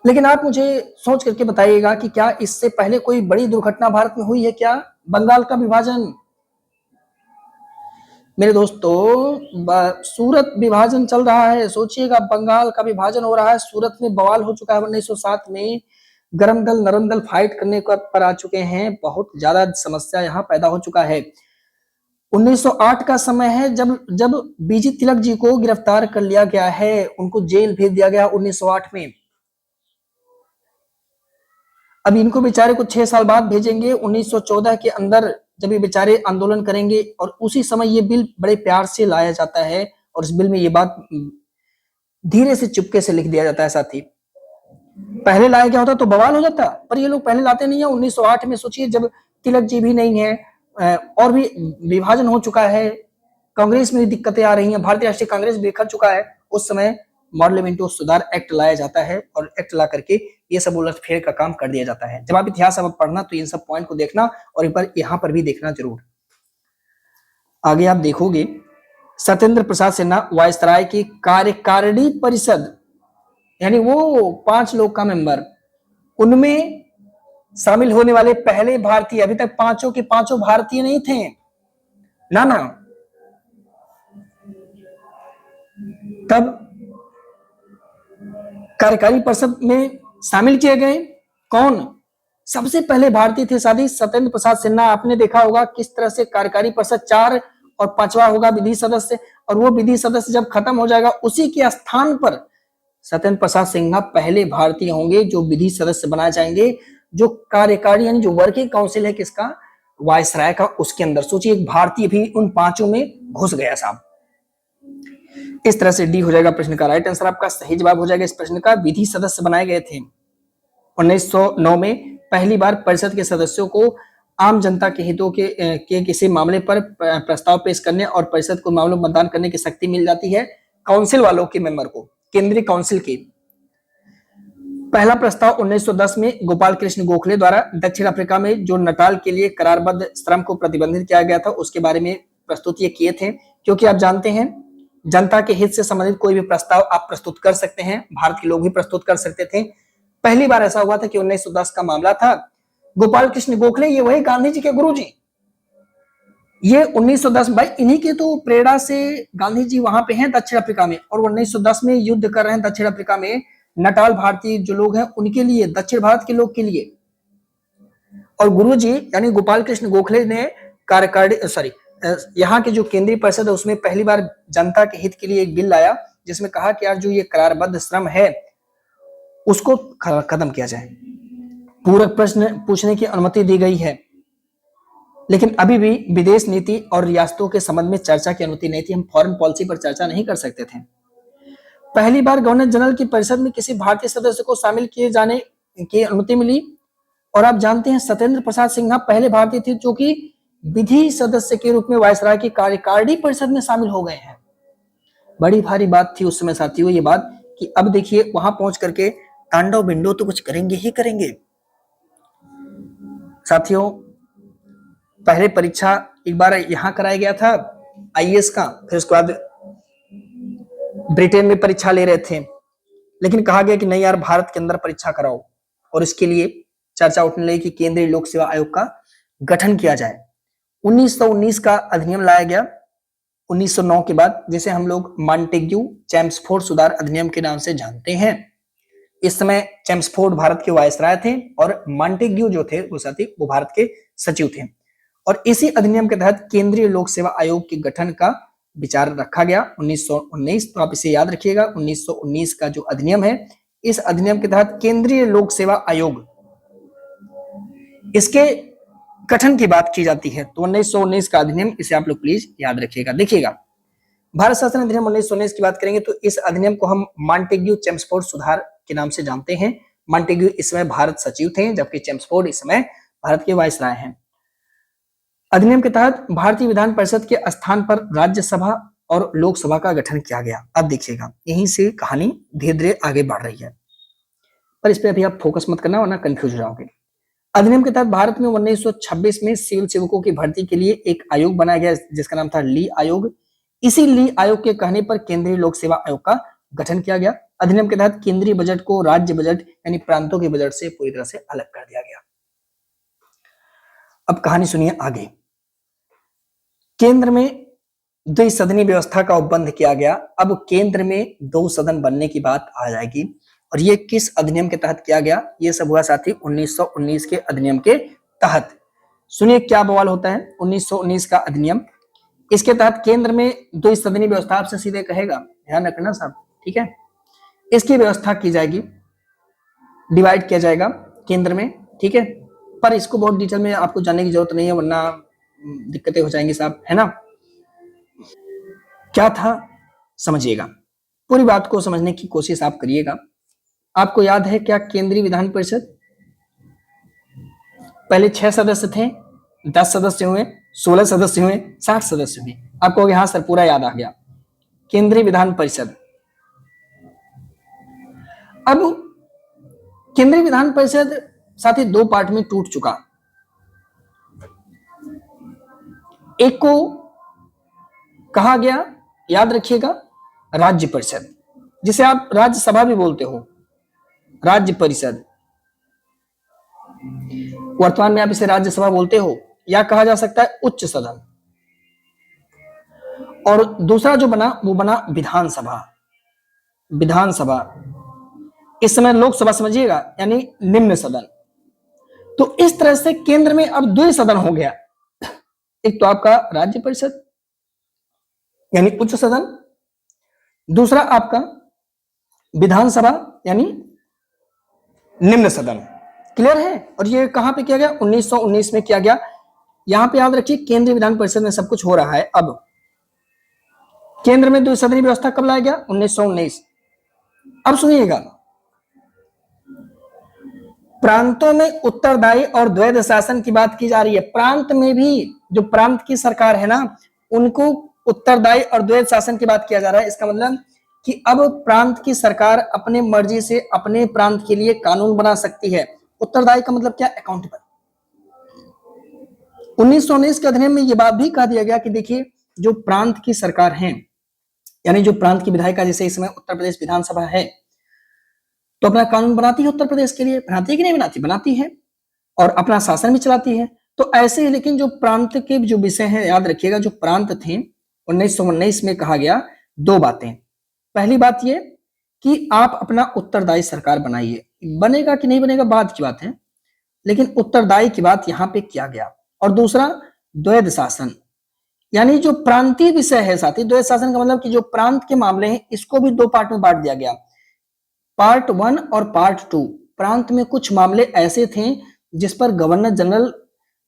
लेकिन आप मुझे सोच करके बताइएगा कि क्या इससे पहले कोई बड़ी दुर्घटना भारत में हुई है क्या? बंगाल का विभाजन। मेरे दोस्तों, सूरत विभाजन चल रहा है। सोचिएगा, बंगाल का विभाजन हो रहा है, सूरत में बवाल हो चुका है। 1907 में गरम दल नरम दल फाइट करने पर आ चुके हैं। बहुत ज्यादा समस्या यहाँ पैदा हो चुका है। 1908 का समय है जब बीजी तिलक जी को गिरफ्तार कर लिया गया है, उनको जेल भेज दिया गया 1908 में। अब इनको बेचारे को 6 साल बाद भेजेंगे 1914 के अंदर, जब ये बेचारे आंदोलन करेंगे। और उसी समय ये बिल बड़े प्यार से लाया जाता है और इस बिल में ये बात धीरे से चुपके से लिख दिया जाता है साथी। पहले लाया गया होता तो बवाल हो जाता, पर ये लोग पहले लाते नहीं है। 1908 में सोचिए, जब तिलक जी भी नहीं है और भी विभाजन हो चुका है, कांग्रेस में भी दिक्कतें आ रही हैं, भारतीय राष्ट्रीय कांग्रेस बिखर चुका है, उस समय मॉडल सुधार एक्ट लाया जाता है और एक्ट ला करके ये सब उलटफेर का काम कर दिया जाता है। जब आप इतिहास अब पढ़ना तो इन सब पॉइंट को देखना और एक बार यहाँ पर भी देखना जरूर। आगे आप देखोगे, सत्येंद्र प्रसाद सिन्हा वायसराय की कार्यकारिणी परिषद, यानी वो 5 लोग का मेंबर, उनमें शामिल होने वाले पहले भारतीय। अभी तक पांचों के पांचों भारतीय नहीं थे ना। तब कार्यकारी परिषद में शामिल किए गए कौन? सबसे पहले भारतीय थे साथी सत्येंद्र प्रसाद सिन्हा। आपने देखा होगा किस तरह से कार्यकारी परिषद 4 और 5वां होगा विधि सदस्य, और वो विधि सदस्य जब खत्म हो जाएगा उसी के स्थान पर सत्येंद्र प्रसाद सिन्हा पहले भारतीय होंगे जो विधि सदस्य बनाए जाएंगे, जो कार्यकारी यानी जो वर्किंग काउंसिल है किसका? वायसराय का, उसके अंदर। सोचिए, एक भारतीय भी उन 5 में घुस गया साहब। इस तरह से डी हो जाएगा प्रश्न का राइट आंसर। आपका सही जवाब हो जाएगा इस प्रश्न का, विधि सदस्य बनाए गए थे। 1909 में पहली बार परिषद के सदस्यों को आम जनता के हितों के किसी मामले पर प्रस्ताव पेश करने और परिषद को मामलों में मतदान करने की शक्ति मिल जाती है काउंसिल वालों के मेंबर को, केंद्रीय काउंसिल की। पहला प्रस्ताव 1910 में गोपाल कृष्ण गोखले द्वारा दक्षिण अफ्रीका में जो नटाल के लिए करारबद्ध श्रम को प्रतिबंधित किया गया था उसके बारे में प्रस्तुत ये किए थे। क्योंकि आप जानते हैं, जनता के हित से संबंधित कोई भी प्रस्ताव आप प्रस्तुत कर सकते हैं, भारत के लोग भी प्रस्तुत कर सकते थे। पहली बार ऐसा हुआ था कि 1910 का मामला था। गोपाल कृष्ण गोखले, ये वही गांधी जी के गुरुजी। ये 1910 भाई, इन्हीं के तो प्रेरणा से गांधी जी वहां पे हैं दक्षिण अफ्रीका में, और 1910 में युद्ध कर रहे हैं दक्षिण अफ्रीका में नटाल भारतीय जो लोग हैं उनके लिए, दक्षिण भारत के लोग के लिए। और गुरुजी यानी गोपाल कृष्ण गोखले ने यहाँ के जो केंद्रीय परिषद है उसमें पहली बार जनता के हित के लिए एक बिल लाया जिसमें कहा कि यार जो ये करारबद्ध श्रम है उसको खत्म किया जाए। पूरक प्रश्न पूछने की अनुमति दी गई है, लेकिन अभी भी विदेश नीति और रियासतों के संबंध में चर्चा की अनुमति नहीं थी। हम फॉरेन पॉलिसी पर चर्चा नहीं कर सकते थे। पहली बार गवर्नर जनरल की परिषद में किसी भारतीय सदस्य को शामिल किए जाने की अनुमति मिली। और आप जानते हैं सत्येंद्र प्रसाद सिन्हा पहले भारतीय थे जो कि विधि सदस्य के रूप में वायसराय की कार्यकारिणी परिषद में शामिल हो गए हैं। बड़ी भारी बात थी उस समय साथियों ये बात कि अब देखिए वहां पहुंच करके तांडव बिंडो तो कुछ करेंगे ही करेंगे। साथियों, पहले परीक्षा एक बार यहां कराया गया था आईएएस का, फिर उसके बाद ब्रिटेन में परीक्षा ले रहे थे, लेकिन कहा गया कि नहीं यार भारत के अंदर परीक्षा कराओ, और इसके लिए चर्चा उठने लगी कि केंद्रीय लोक सेवा आयोग का गठन किया जाए। 1919 का अधिनियम लाया गया 1909 के बाद, जिसे हम लोग मॉन्टेग्यू चैम्सफोर्ड सुधार अधिनियम के नाम से जानते हैं। इस समय चैम्सफोर्ड भारत के वायसराय थे और मॉन्टेग्यू जो थे वो साथी वो भारत के सचिव थे। और इसी अधिनियम के तहत केंद्रीय लोक सेवा आयोग के गठन का विचार रखा गया 1919। तो आप इसे याद रखिएगा, 1919 का जो अधिनियम है, इस अधिनियम के तहत केंद्रीय लोक सेवा आयोग, इसके गठन की बात की जाती है तो 1919 का अधिनियम, इसे आप लोग प्लीज याद रखिएगा। देखिएगा, भारत शासन अधिनियम 1919 की बात करेंगे तो इस अधिनियम को हम मॉन्टेग्यू चेम्सफोर्ड सुधार के नाम से जानते हैं। मॉन्टेग्यू इस समय भारत सचिव थे, जबकि चेम्सफोर्ड इस समय भारत के वायसराय हैं। अधिनियम के तहत भारतीय विधान परिषद के स्थान पर राज्यसभा और लोकसभा का गठन किया गया। अब देखिएगा, यहीं से कहानी धीरे धीरे आगे बढ़ रही है, पर इस पर अभी आप फोकस मत करना वरना कंफ्यूज हो जाओगे। अधिनियम के तहत भारत में 1926 में सिविल सेवकों की भर्ती के लिए एक आयोग बनाया गया जिसका नाम था ली आयोग। इसी ली आयोग के कहने पर केंद्रीय लोक सेवा आयोग का गठन किया गया। अधिनियम के तहत केंद्रीय बजट को राज्य बजट यानी प्रांतों के बजट से पूरी तरह से अलग कर दिया गया। अब कहानी सुनिए आगे। केंद्र में द्विसदनी व्यवस्था का उपबंध किया गया। अब केंद्र में 2 सदन बनने की बात आ जाएगी, और ये किस अधिनियम के तहत किया गया? ये सब हुआ साथी 1919 के अधिनियम के तहत। सुनिए क्या बवाल होता है 1919 का अधिनियम। इसके तहत केंद्र में द्विसदनी व्यवस्था, आपसे सीधे कहेगा, ध्यान रखना साहब, ठीक है। इसकी व्यवस्था की जाएगी, डिवाइड किया जाएगा केंद्र में, ठीक है। पर इसको बहुत डिटेल में आपको जानने की जरूरत नहीं है वरना दिक्कतें हो जाएंगी साहब, है ना। क्या था समझिएगा, पूरी बात को समझने की कोशिश आप करिएगा। आपको याद है क्या केंद्रीय विधान परिषद पहले 6 सदस्य थे, 10 सदस्य हुए, 16 सदस्य हुए, 60 सदस्य हुए। आपको हाँ सर पूरा याद आ गया। केंद्रीय विधान परिषद, अब केंद्रीय विधान परिषद साथी 2 पार्ट में टूट चुका। एक को कहा गया, याद रखिएगा, राज्य परिषद, जिसे आप राज्यसभा भी बोलते हो, राज्य परिषद। वर्तमान में आप इसे राज्यसभा बोलते हो, या कहा जा सकता है उच्च सदन। और दूसरा जो बना वो बना विधानसभा। विधानसभा इस समय लोकसभा समझिएगा, यानी निम्न सदन। तो इस तरह से केंद्र में अब 2 सदन हो गया। एक तो आपका राज्य परिषद यानी उच्च सदन, दूसरा आपका विधानसभा यानी निम्न सदन। क्लियर है। और ये कहां पे किया गया? 1919 में किया गया। यहां पे याद रखिए केंद्रीय विधान परिषद में सब कुछ हो रहा है। अब केंद्र में 2 सदनी व्यवस्था कब लाया गया? 1919। अब सुनिएगा, प्रांतों में उत्तरदायी और द्वैध शासन की बात की जा रही है। प्रांत में भी जो प्रांत की सरकार है ना, उनको उत्तरदायी और द्वैध शासन की बात किया जा रहा है। इसका मतलब कि अब प्रांत की सरकार अपने मर्जी से अपने प्रांत के लिए कानून बना सकती है। उत्तरदायी का मतलब क्या? अकाउंटेबल। 1919 के अधिनियम में यह बात भी कहा दिया गया कि देखिए जो प्रांत की सरकार है, यानी जो प्रांत की विधायिका, जैसे इस समय उत्तर प्रदेश विधानसभा है, तो अपना कानून बनाती है उत्तर प्रदेश के लिए। बनाती है कि नहीं बनाती? बनाती है। और अपना शासन भी चलाती है। तो ऐसे ही लेकिन जो प्रांत के जो विषय हैं, याद रखिएगा, जो प्रांत थे 1919 में कहा गया 2 बातें। पहली बात ये कि आप अपना उत्तरदायी सरकार बनाइए। बनेगा कि नहीं बनेगा बाद की बात है, लेकिन उत्तरदायी की बात यहां पे किया गया। और दूसरा द्वैध शासन, यानी जो प्रांतीय विषय है साथी, द्वैध शासन का मतलब कि जो प्रांत के मामले हैं इसको भी 2 पार्ट में बांट दिया गया, पार्ट 1 और पार्ट 2। प्रांत में कुछ मामले ऐसे थे जिस पर गवर्नर जनरल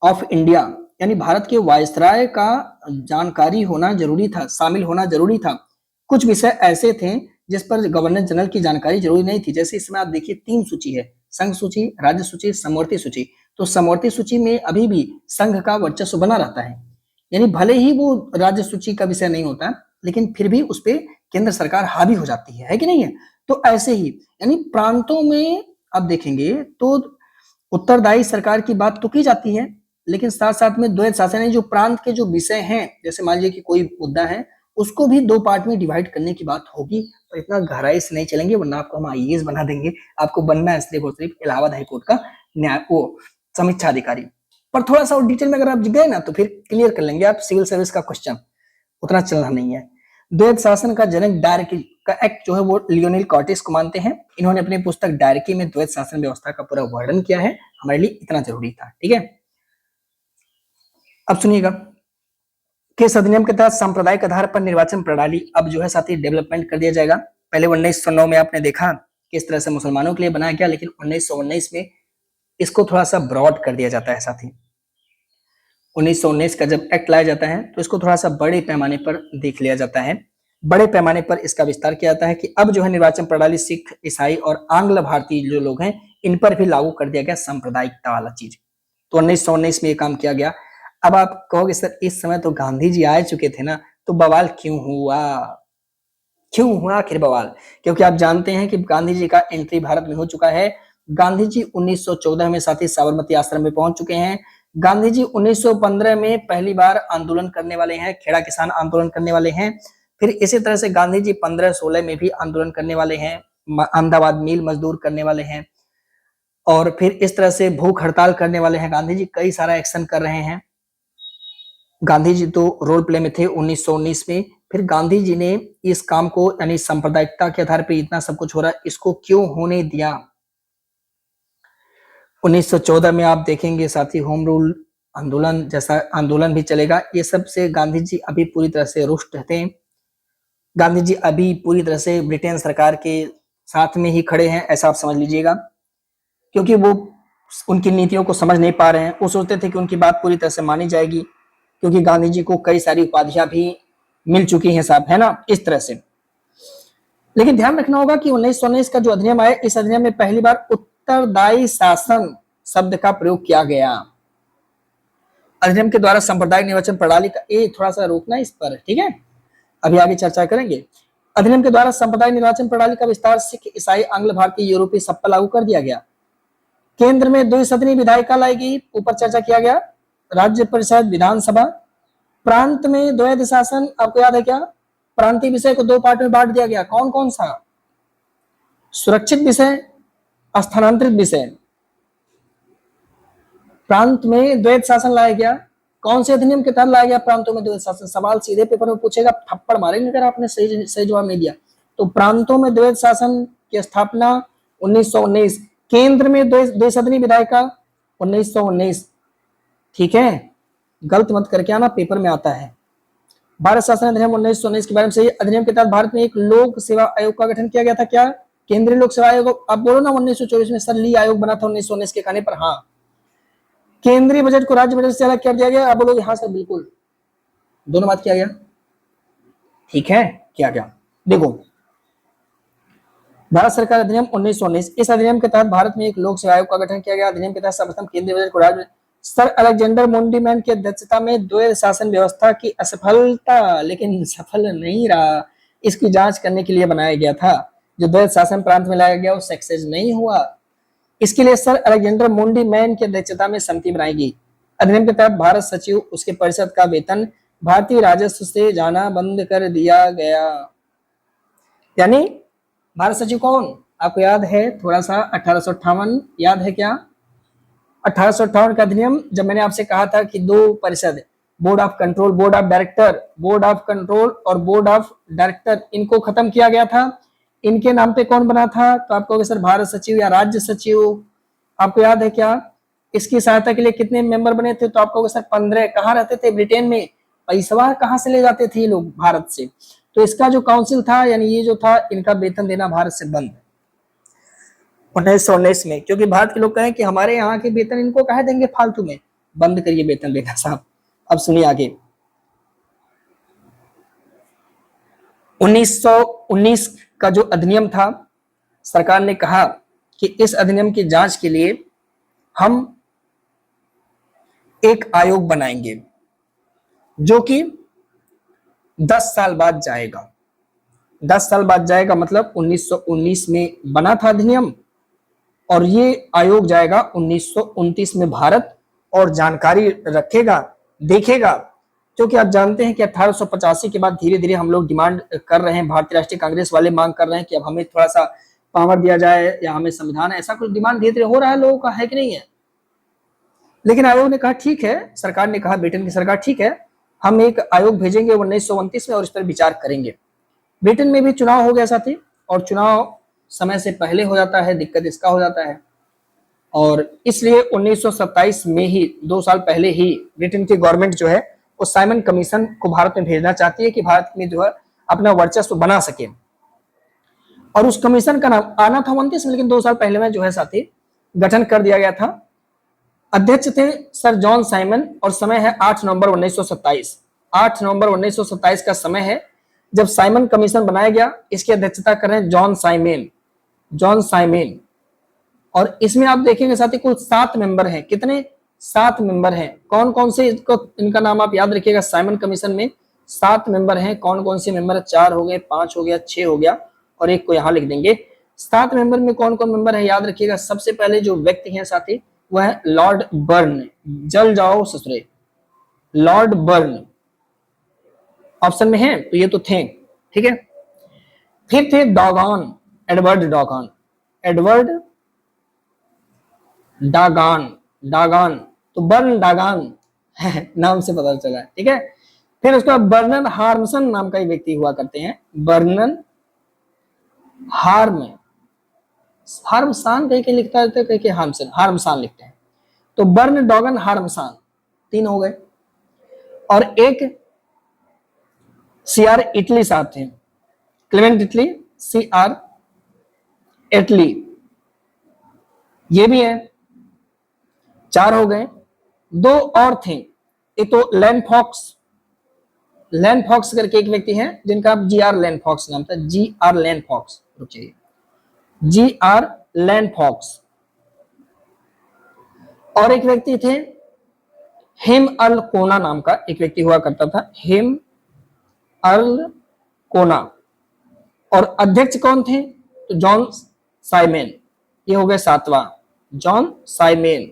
ऑफ इंडिया यानी भारत के वायसराय का जानकारी होना जरूरी था, शामिल होना जरूरी था। कुछ विषय ऐसे थे जिस पर गवर्नर जनरल की जानकारी जरूरी नहीं थी। जैसे इसमें आप देखिए 3 सूची है, संघ सूची, राज्य सूची, समवर्ती सूची। तो समवर्ती सूची में अभी भी संघ का वर्चस्व बना रहता है, यानी भले ही वो राज्य सूची का विषय नहीं होता, लेकिन फिर भी उस पर केंद्र सरकार हावी हो जाती है कि नहीं है। तो ऐसे ही यानी प्रांतों में आप देखेंगे तो उत्तरदायी सरकार की बात तो की जाती है, लेकिन साथ साथ में द्वैध शासन, जो प्रांत के जो विषय हैं, जैसे मान लीजिए कि कोई मुद्दा है, उसको भी 2 पार्ट में डिवाइड करने की बात होगी। तो इतना गहराई से नहीं चलेंगे वरना आपको हम आईएएस बना देंगे। आपको बनना है सिर्फ और सिर्फ इलाहाबाद हाईकोर्ट का न्याय वो समीक्षा अधिकारी। पर थोड़ा सा और डिटेल में अगर आप गए ना तो फिर क्लियर कर लेंगे आप सिविल सर्विस का क्वेश्चन, उतना चलना नहीं है। द्वैध शासन का जनक डायरकी का एक्ट जो है वो लियोनेल कॉर्टिस को मानते हैं। इन्होंने अपनी पुस्तक डायरकी में द्वैध शासन व्यवस्था का पूरा वर्णन किया है। हमारे लिए इतना जरूरी था, ठीक है। अब सुनिएगा, किस अधिनियम के तहत सांप्रदायिक आधार पर निर्वाचन प्रणाली अब जो है साथी डेवलपमेंट कर दिया जाएगा। पहले 1909 में आपने देखा किस तरह से मुसलमानों के लिए बनाया गया, लेकिन 1919 में इसको थोड़ा सा ब्रॉड कर दिया जाता है साथी। 1919 का जब एक्ट लाया जाता है तो इसको थोड़ा सा बड़े पैमाने पर देख लिया जाता है। बड़े पैमाने पर इसका विस्तार किया जाता है कि अब जो है निर्वाचन प्रणाली सिख, ईसाई और आंग्ल भारतीय जो लोग हैं इन पर भी लागू कर दिया गया सांप्रदायिकता वाला चीज। तो 1919 में ये काम किया गया। अब आप कहोगे सर इस समय तो गांधी जी आ चुके थे ना, तो बवाल क्यों हुआ? क्यों हुआ आखिर बवाल? क्योंकि आप जानते हैं कि गांधी जी का एंट्री भारत में हो चुका है। गांधी जी 1914 में साथी साबरमती आश्रम में पहुंच चुके हैं। गांधी जी 1915 में पहली बार आंदोलन करने वाले हैं, खेड़ा किसान आंदोलन करने वाले हैं। फिर इसी तरह से गांधी जी 15-16 में भी आंदोलन करने वाले हैं, अहमदाबाद मिल मजदूर करने वाले हैं, और फिर इस तरह से भूख हड़ताल करने वाले हैं। गांधी जी कई सारा एक्शन कर रहे हैं। गांधी जी तो रोल प्ले में थे 1919 में। फिर गांधी जी ने इस काम को यानी सांप्रदायिकता के आधार पर इतना सब कुछ हो रहा है, इसको क्यों होने दिया? 1914 में आप देखेंगे साथी होम रूल आंदोलन जैसा आंदोलन भी चलेगा। ये सब से गांधी जी अभी पूरी तरह से रुष्ट थे। गांधी जी अभी पूरी तरह से ब्रिटेन सरकार के साथ में ही खड़े हैं, ऐसा आप समझ लीजिएगा, क्योंकि वो उनकी नीतियों को समझ नहीं पा रहे हैं। वो सोचते थे कि उनकी बात पूरी तरह से मानी जाएगी, क्योंकि गांधी जी को कई सारी उपाधियां भी मिल चुकी हैं साहब, है ना, इस तरह से। लेकिन ध्यान रखना होगा कि 1919 का जो अधिनियम आया, इस अधिनियम में पहली बार उत्तरदायी शासन शब्द का प्रयोग किया गया। अधिनियम के द्वारा सांप्रदायिक निर्वाचन प्रणाली का, ये थोड़ा सा रोकना इस पर, ठीक है, अभी आगे चर्चा करेंगे। अधिनियम के द्वारा सांप्रदायिक निर्वाचन प्रणाली का विस्तार सिख, ईसाई, आंग्ल भारतीय, यूरोपीय सब पर लागू कर दिया गया। केंद्र में द्विसदनीय विधायिका लाई गई, ऊपर चर्चा किया गया। राज्य परिषद, विधानसभा। प्रांत में द्वैध शासन, आपको याद है क्या? प्रांतीय विषय को दो पार्ट में बांट दिया गया। कौन कौन सा? सुरक्षित विषय, स्थानांतरित विषय। प्रांत में द्वैध शासन लाया गया। कौन से अधिनियम के तहत लाया गया प्रांतों में द्वैध शासन? सवाल सीधे पेपर में पूछेगा, थप्पड़ मारेंगे अगर आपने सही जवाब नहीं दिया। तो प्रांतों में द्वैध शासन की स्थापना 1919। केंद्र में द्विसदनीय विधायिका 1919, ठीक है, गलत मत करके आना, पेपर में आता है। भारत शासन अधिनियम 1919 के बारे में सही। अधिनियम के तहत भारत में एक लोक सेवा आयोग का गठन किया गया था। क्या? केंद्रीय लोक सेवा आयोग। आप बोलो ना 1924 में सर ली आयोग बना था 1919 के कहने पर। हाँ। केंद्रीय बजट को राज्य बजट से अलग कर दिया गया। आप बोलोगे हाँ सर बिल्कुल, दोनों बात किया गया, ठीक है, किया गया। देखो, भारत सरकार अधिनियम 1919, इस अधिनियम के तहत भारत में एक लोक सेवा आयोग का गठन किया गया। अधिनियम के तहत सर्वप्रथम केंद्रीय बजट को राज्य, सर अलेक्जेंडर मोंडीमैन की अध्यक्षता में द्वैध शासन व्यवस्था की असफलता, लेकिन सफल नहीं रहा, इसकी जांच करने के लिए बनाया गया था। जो द्वैध शासन प्रांत में लाया गया वो सक्सेस नहीं हुआ। इसके लिए सर अलेक्जेंडर मोंडीमैन की अध्यक्षता में समिति बनाई गई। अधिनियम के तहत भारत सचिव, उसके परिषद का वेतन भारतीय राजस्व से जाना बंद कर दिया गया। यानी भारत सचिव कौन? आपको याद है थोड़ा सा 1858, याद है क्या? 1858 का अधिनियम, जब मैंने आपसे कहा था कि दो परिषद, board of control, board of director, board of control और बोर्ड ऑफ डायरेक्टर, इनको खत्म किया गया था। इनके नाम पे कौन बना था? तो आप कहोगे सर भारत सचिव या राज्य सचिव। आपको याद है क्या? इसकी सहायता के लिए कितने मेंबर बने थे? तो आप कहोगे सर 15। कहाँ रहते थे? ब्रिटेन में। पैसवा कहाँ से ले जाते थे ये लोग? भारत से। तो इसका जो काउंसिल था, यानी ये जो था, इनका वेतन देना भारत से बंद 1919 में, क्योंकि भारत के लोग कहें कि हमारे यहाँ के वेतन इनको कह देंगे फालतू में, बंद करिए वेतन देना साहब। अब सुनिए आगे। 1919 का जो अधिनियम था, सरकार ने कहा कि इस अधिनियम की जांच के लिए हम एक आयोग बनाएंगे जो कि 10 साल बाद जाएगा। 10 साल बाद जाएगा मतलब 1919 में बना था अधिनियम, और ये आयोग जाएगा 1929 में भारत और जानकारी रखेगा, देखेगा। क्योंकि आप जानते हैं कि 1885 के बाद धीरे धीरे हम लोग डिमांड कर रहे हैं, भारतीय राष्ट्रीय कांग्रेस वाले मांग कर रहे हैं कि अब हमें थोड़ा सा पावर दिया जाए या हमें संविधान, ऐसा कुछ डिमांड धीरे धीरे हो रहा है लोगों का, है कि नहीं है? लेकिन आयोग ने कहा ठीक है, सरकार ने कहा, ब्रिटेन की सरकार, ठीक है, हम एक आयोग भेजेंगे 1929 में और इस पर विचार करेंगे। ब्रिटेन में भी चुनाव हो गया साथी, और चुनाव समय से पहले हो जाता है, दिक्कत इसका हो जाता है, और इसलिए 1927 में ही, 2 साल पहले ही, ब्रिटेन की गवर्नमेंट जो है वो साइमन कमीशन को भारत में भेजना चाहती है कि भारत में जो है अपना वर्चस्व बना सके। और उस कमीशन का नाम आना था 29 में, लेकिन 2 साल पहले में जो है साथी गठन कर दिया गया था अध्यक्ष थे सर जॉन साइमन और समय है 8 नवंबर 1927। 8 नवंबर 1927 का समय है जब साइमन कमीशन बनाया गया। इसकी अध्यक्षता कर रहे हैं जॉन साइमन। John Simon. और इसमें आप देखेंगे साथी कुल 7 मेंबर हैं। कितने? 7 मेंबर हैं। कौन कौन से इनका नाम आप याद रखिएगा। साइमन कमीशन में 7 मेंबर हैं। कौन कौन से मेंबर है? 4 हो गए, 5 हो गया, 6 हो गया और एक को यहां लिख देंगे। 7 मेंबर में कौन कौन मेंबर है याद रखिएगा। सबसे पहले जो व्यक्ति हैं साथी वह है लॉर्ड बर्न। जल जाओ ससुरे। लॉर्ड बर्न ऑप्शन में है तो ये तो थे, ठीक है। फिर थे डॉगन, एडवर्ड डॉगन। एडवर्ड डागान। डागान तो बर्न डागान नाम से पता चला है, ठीक है। फिर उसके बाद बर्नन हार्मसन नाम का एक व्यक्ति हुआ करते हैं। बर्नन हार्मसान कहीं कहीं लिखता है, कहीं कहीं हार्मसन, हार्मसान लिखते हैं। तो बर्न डॉगन हार्मसान 3 हो गए। और एक सीआर इटली साहब थे। क्लेमेंट इटली, सीआर इटली, ये भी है। 4 हो गए। 2 और थे। एक तो लैंड फॉक्स। लैंड फॉक्स करके एक व्यक्ति हैं जिनका जीआर लैंड फॉक्स नाम था। जीआर लैंड फॉक्स, रुकिए, जीआर लैंड फॉक्स। और एक व्यक्ति थे हिम अल कोना नाम का एक व्यक्ति हुआ करता था। हिम अल कोना। और अध्यक्ष कौन थे? तो जॉन साइमन। ये हो गया 7वां, जॉन साइमन।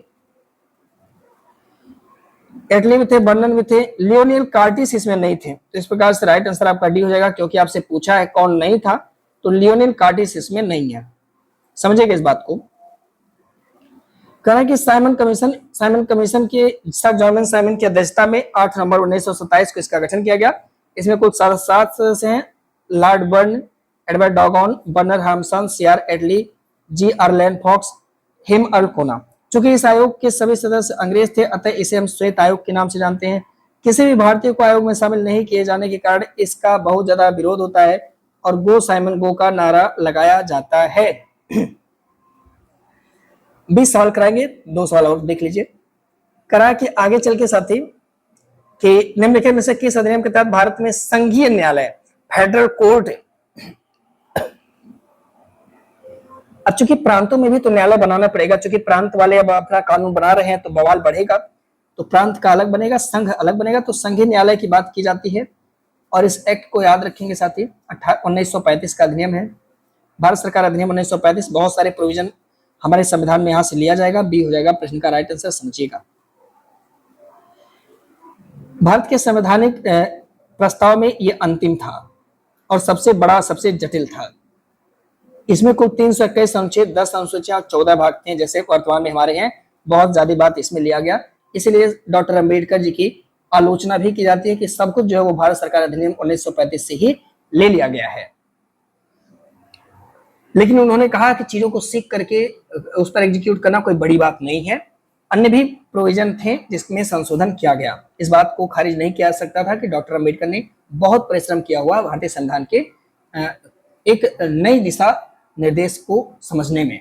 इटली में थे, बर्नन में थे, लियोनिल कार्टिस इसमें नहीं थे। तो इस प्रकार से राइट आंसर आपका डी हो जाएगा, क्योंकि आपसे पूछा है कौन नहीं था, तो लियोनिल कार्टिस इसमें नहीं है। समझेगा इस बात को। कहना कि साइमन कमीशन के सर जॉन साइमन की अध्यक्षता में 8 नवंबर 1927 को इसका गठन किया गया। इसमें कुल 7 सदस्य हैं। Lord Burn, Edward Dogan, Berner Harmson, CR Atlee, G R Land Fox, हिम अल कोना। चूंकि इस आयोग के सभी सदस्य अंग्रेज थे, अतः इसे हम श्वेत आयोग के नाम से जानते हैं। किसी भी भारतीय को आयोग में शामिल नहीं किए जाने के कारण इसका बहुत ज्यादा विरोध होता है और गो साइमन गो का नारा लगाया जाता है। 20 सवाल कराएंगे, 2 सवाल और देख लीजिए। करा कि आगे चल के साथी कि निम्नलिखित में से किस अधिनियम के तहत भारत में संघीय न्यायालय, फेडरल कोर्ट, अब चूंकि प्रांतों में भी तो न्यायालय बनाना पड़ेगा, चूंकि प्रांत वाले अब अपना कानून बना रहे हैं तो बवाल बढ़ेगा, तो प्रांत का अलग बनेगा, संघ अलग बनेगा, तो संघीय न्यायालय की बात की जाती है। और इस एक्ट को याद रखेंगे साथी, 1935 का अधिनियम है, भारत सरकार अधिनियम 1935। बहुत सारे प्रोविजन हमारे संविधान में यहां से लिया जाएगा। बी हो जाएगा प्रश्न का राइट आंसर, समझिएगा। भारत के संवैधानिक प्रस्ताव में ये अंतिम था और सबसे बड़ा, सबसे जटिल था। इसमें कुल 321 अनुच्छेद, 10 अनुसूचियां, 14 भाग थे, जैसे वर्तमान में हमारे हैं। बहुत ज्यादा बात इसमें लिया गया, इसलिए डॉक्टर अंबेडकर जी की आलोचना भी की जाती है कि सब कुछ जो है वो भारत सरकार अधिनियम 1935 से ही ले लिया गया है। लेकिन उन्होंने कहा कि चीजों को सीख करके उस पर एग्जीक्यूट करना कोई बड़ी बात नहीं है। अन्य भी प्रोविजन थे जिसमें संशोधन किया गया। इस बात को खारिज नहीं किया जा सकता था कि डॉक्टर अंबेडकर ने बहुत परिश्रम किया हुआ भारतीय संविधान के एक नई दिशा निर्देश को समझने में।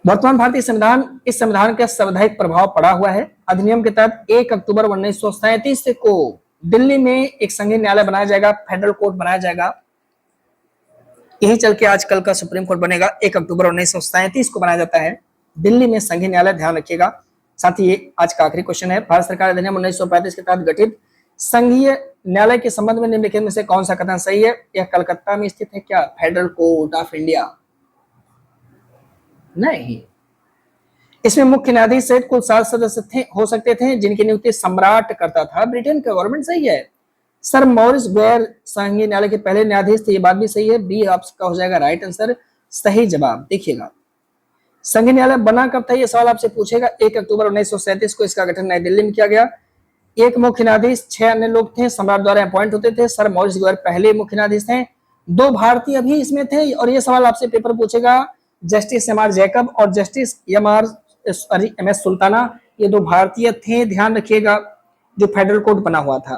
वर्तमान भारतीय संविधान, इस संविधान का संवैधानिक प्रभाव पड़ा हुआ है। अधिनियम के तहत 1 अक्टूबर 1937 को दिल्ली में एक संघीय न्यायालय बनाया जाएगा, फेडरल कोर्ट बनाया जाएगा। यही चल के आजकल का सुप्रीम कोर्ट बनेगा। 1 अक्टूबर 1937 को बनाया जाता है दिल्ली में संघीय न्यायालय, ध्यान रखिएगा। साथ ही ये आज का आखिरी क्वेश्चन है, भारत सरकार अधिनियम 1935 के तहत गठित संघीय न्यायालय के संबंध में निम्नलिखित में से कौन सा कथन सही है? यह कलकत्ता में स्थित है क्या? Federal court of India? नहीं। इसमें मुख्य न्यायाधीश सहित कुल 7 सदस्य थे, हो सकते थे, जिनकी नियुक्ति सम्राट करता था, ब्रिटेन का गवर्नमेंट। सही है। सर मॉरिस गुएर संघीय न्यायालय के पहले न्यायाधीश थे, ये बात भी सही है। बी आपका हो जाएगा राइट आंसर, सही जवाब। देखिएगा संघीय न्यायालय बना कब था, ये सवाल आपसे पूछेगा। 1 अक्टूबर 1937 को इसका गठन नई दिल्ली में किया गया। एक मुख्य न्यायाधीश, 6 अन्य लोग थे, सम्राट द्वारा अपॉइंट होते थे। सर मॉरिस गुएर पहले मुख्य न्यायाधीश थे। 2 भारतीय भी इसमें थे, और ये सवाल आपसे पेपर पूछेगा, जस्टिस एम आर जैकब और जस्टिस एम एस सुल्ताना, ये 2 भारतीय थे, ध्यान रखिएगा, जो फेडरल कोर्ट बना हुआ था।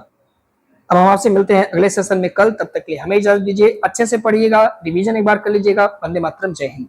अब हम आपसे मिलते हैं अगले सेशन में कल, तब तक के लिए हमें इजाजत दीजिए। अच्छे से पढ़िएगा, रिवीजन एक बार कर लीजिएगा। वंदे मातरम, जय हिंद।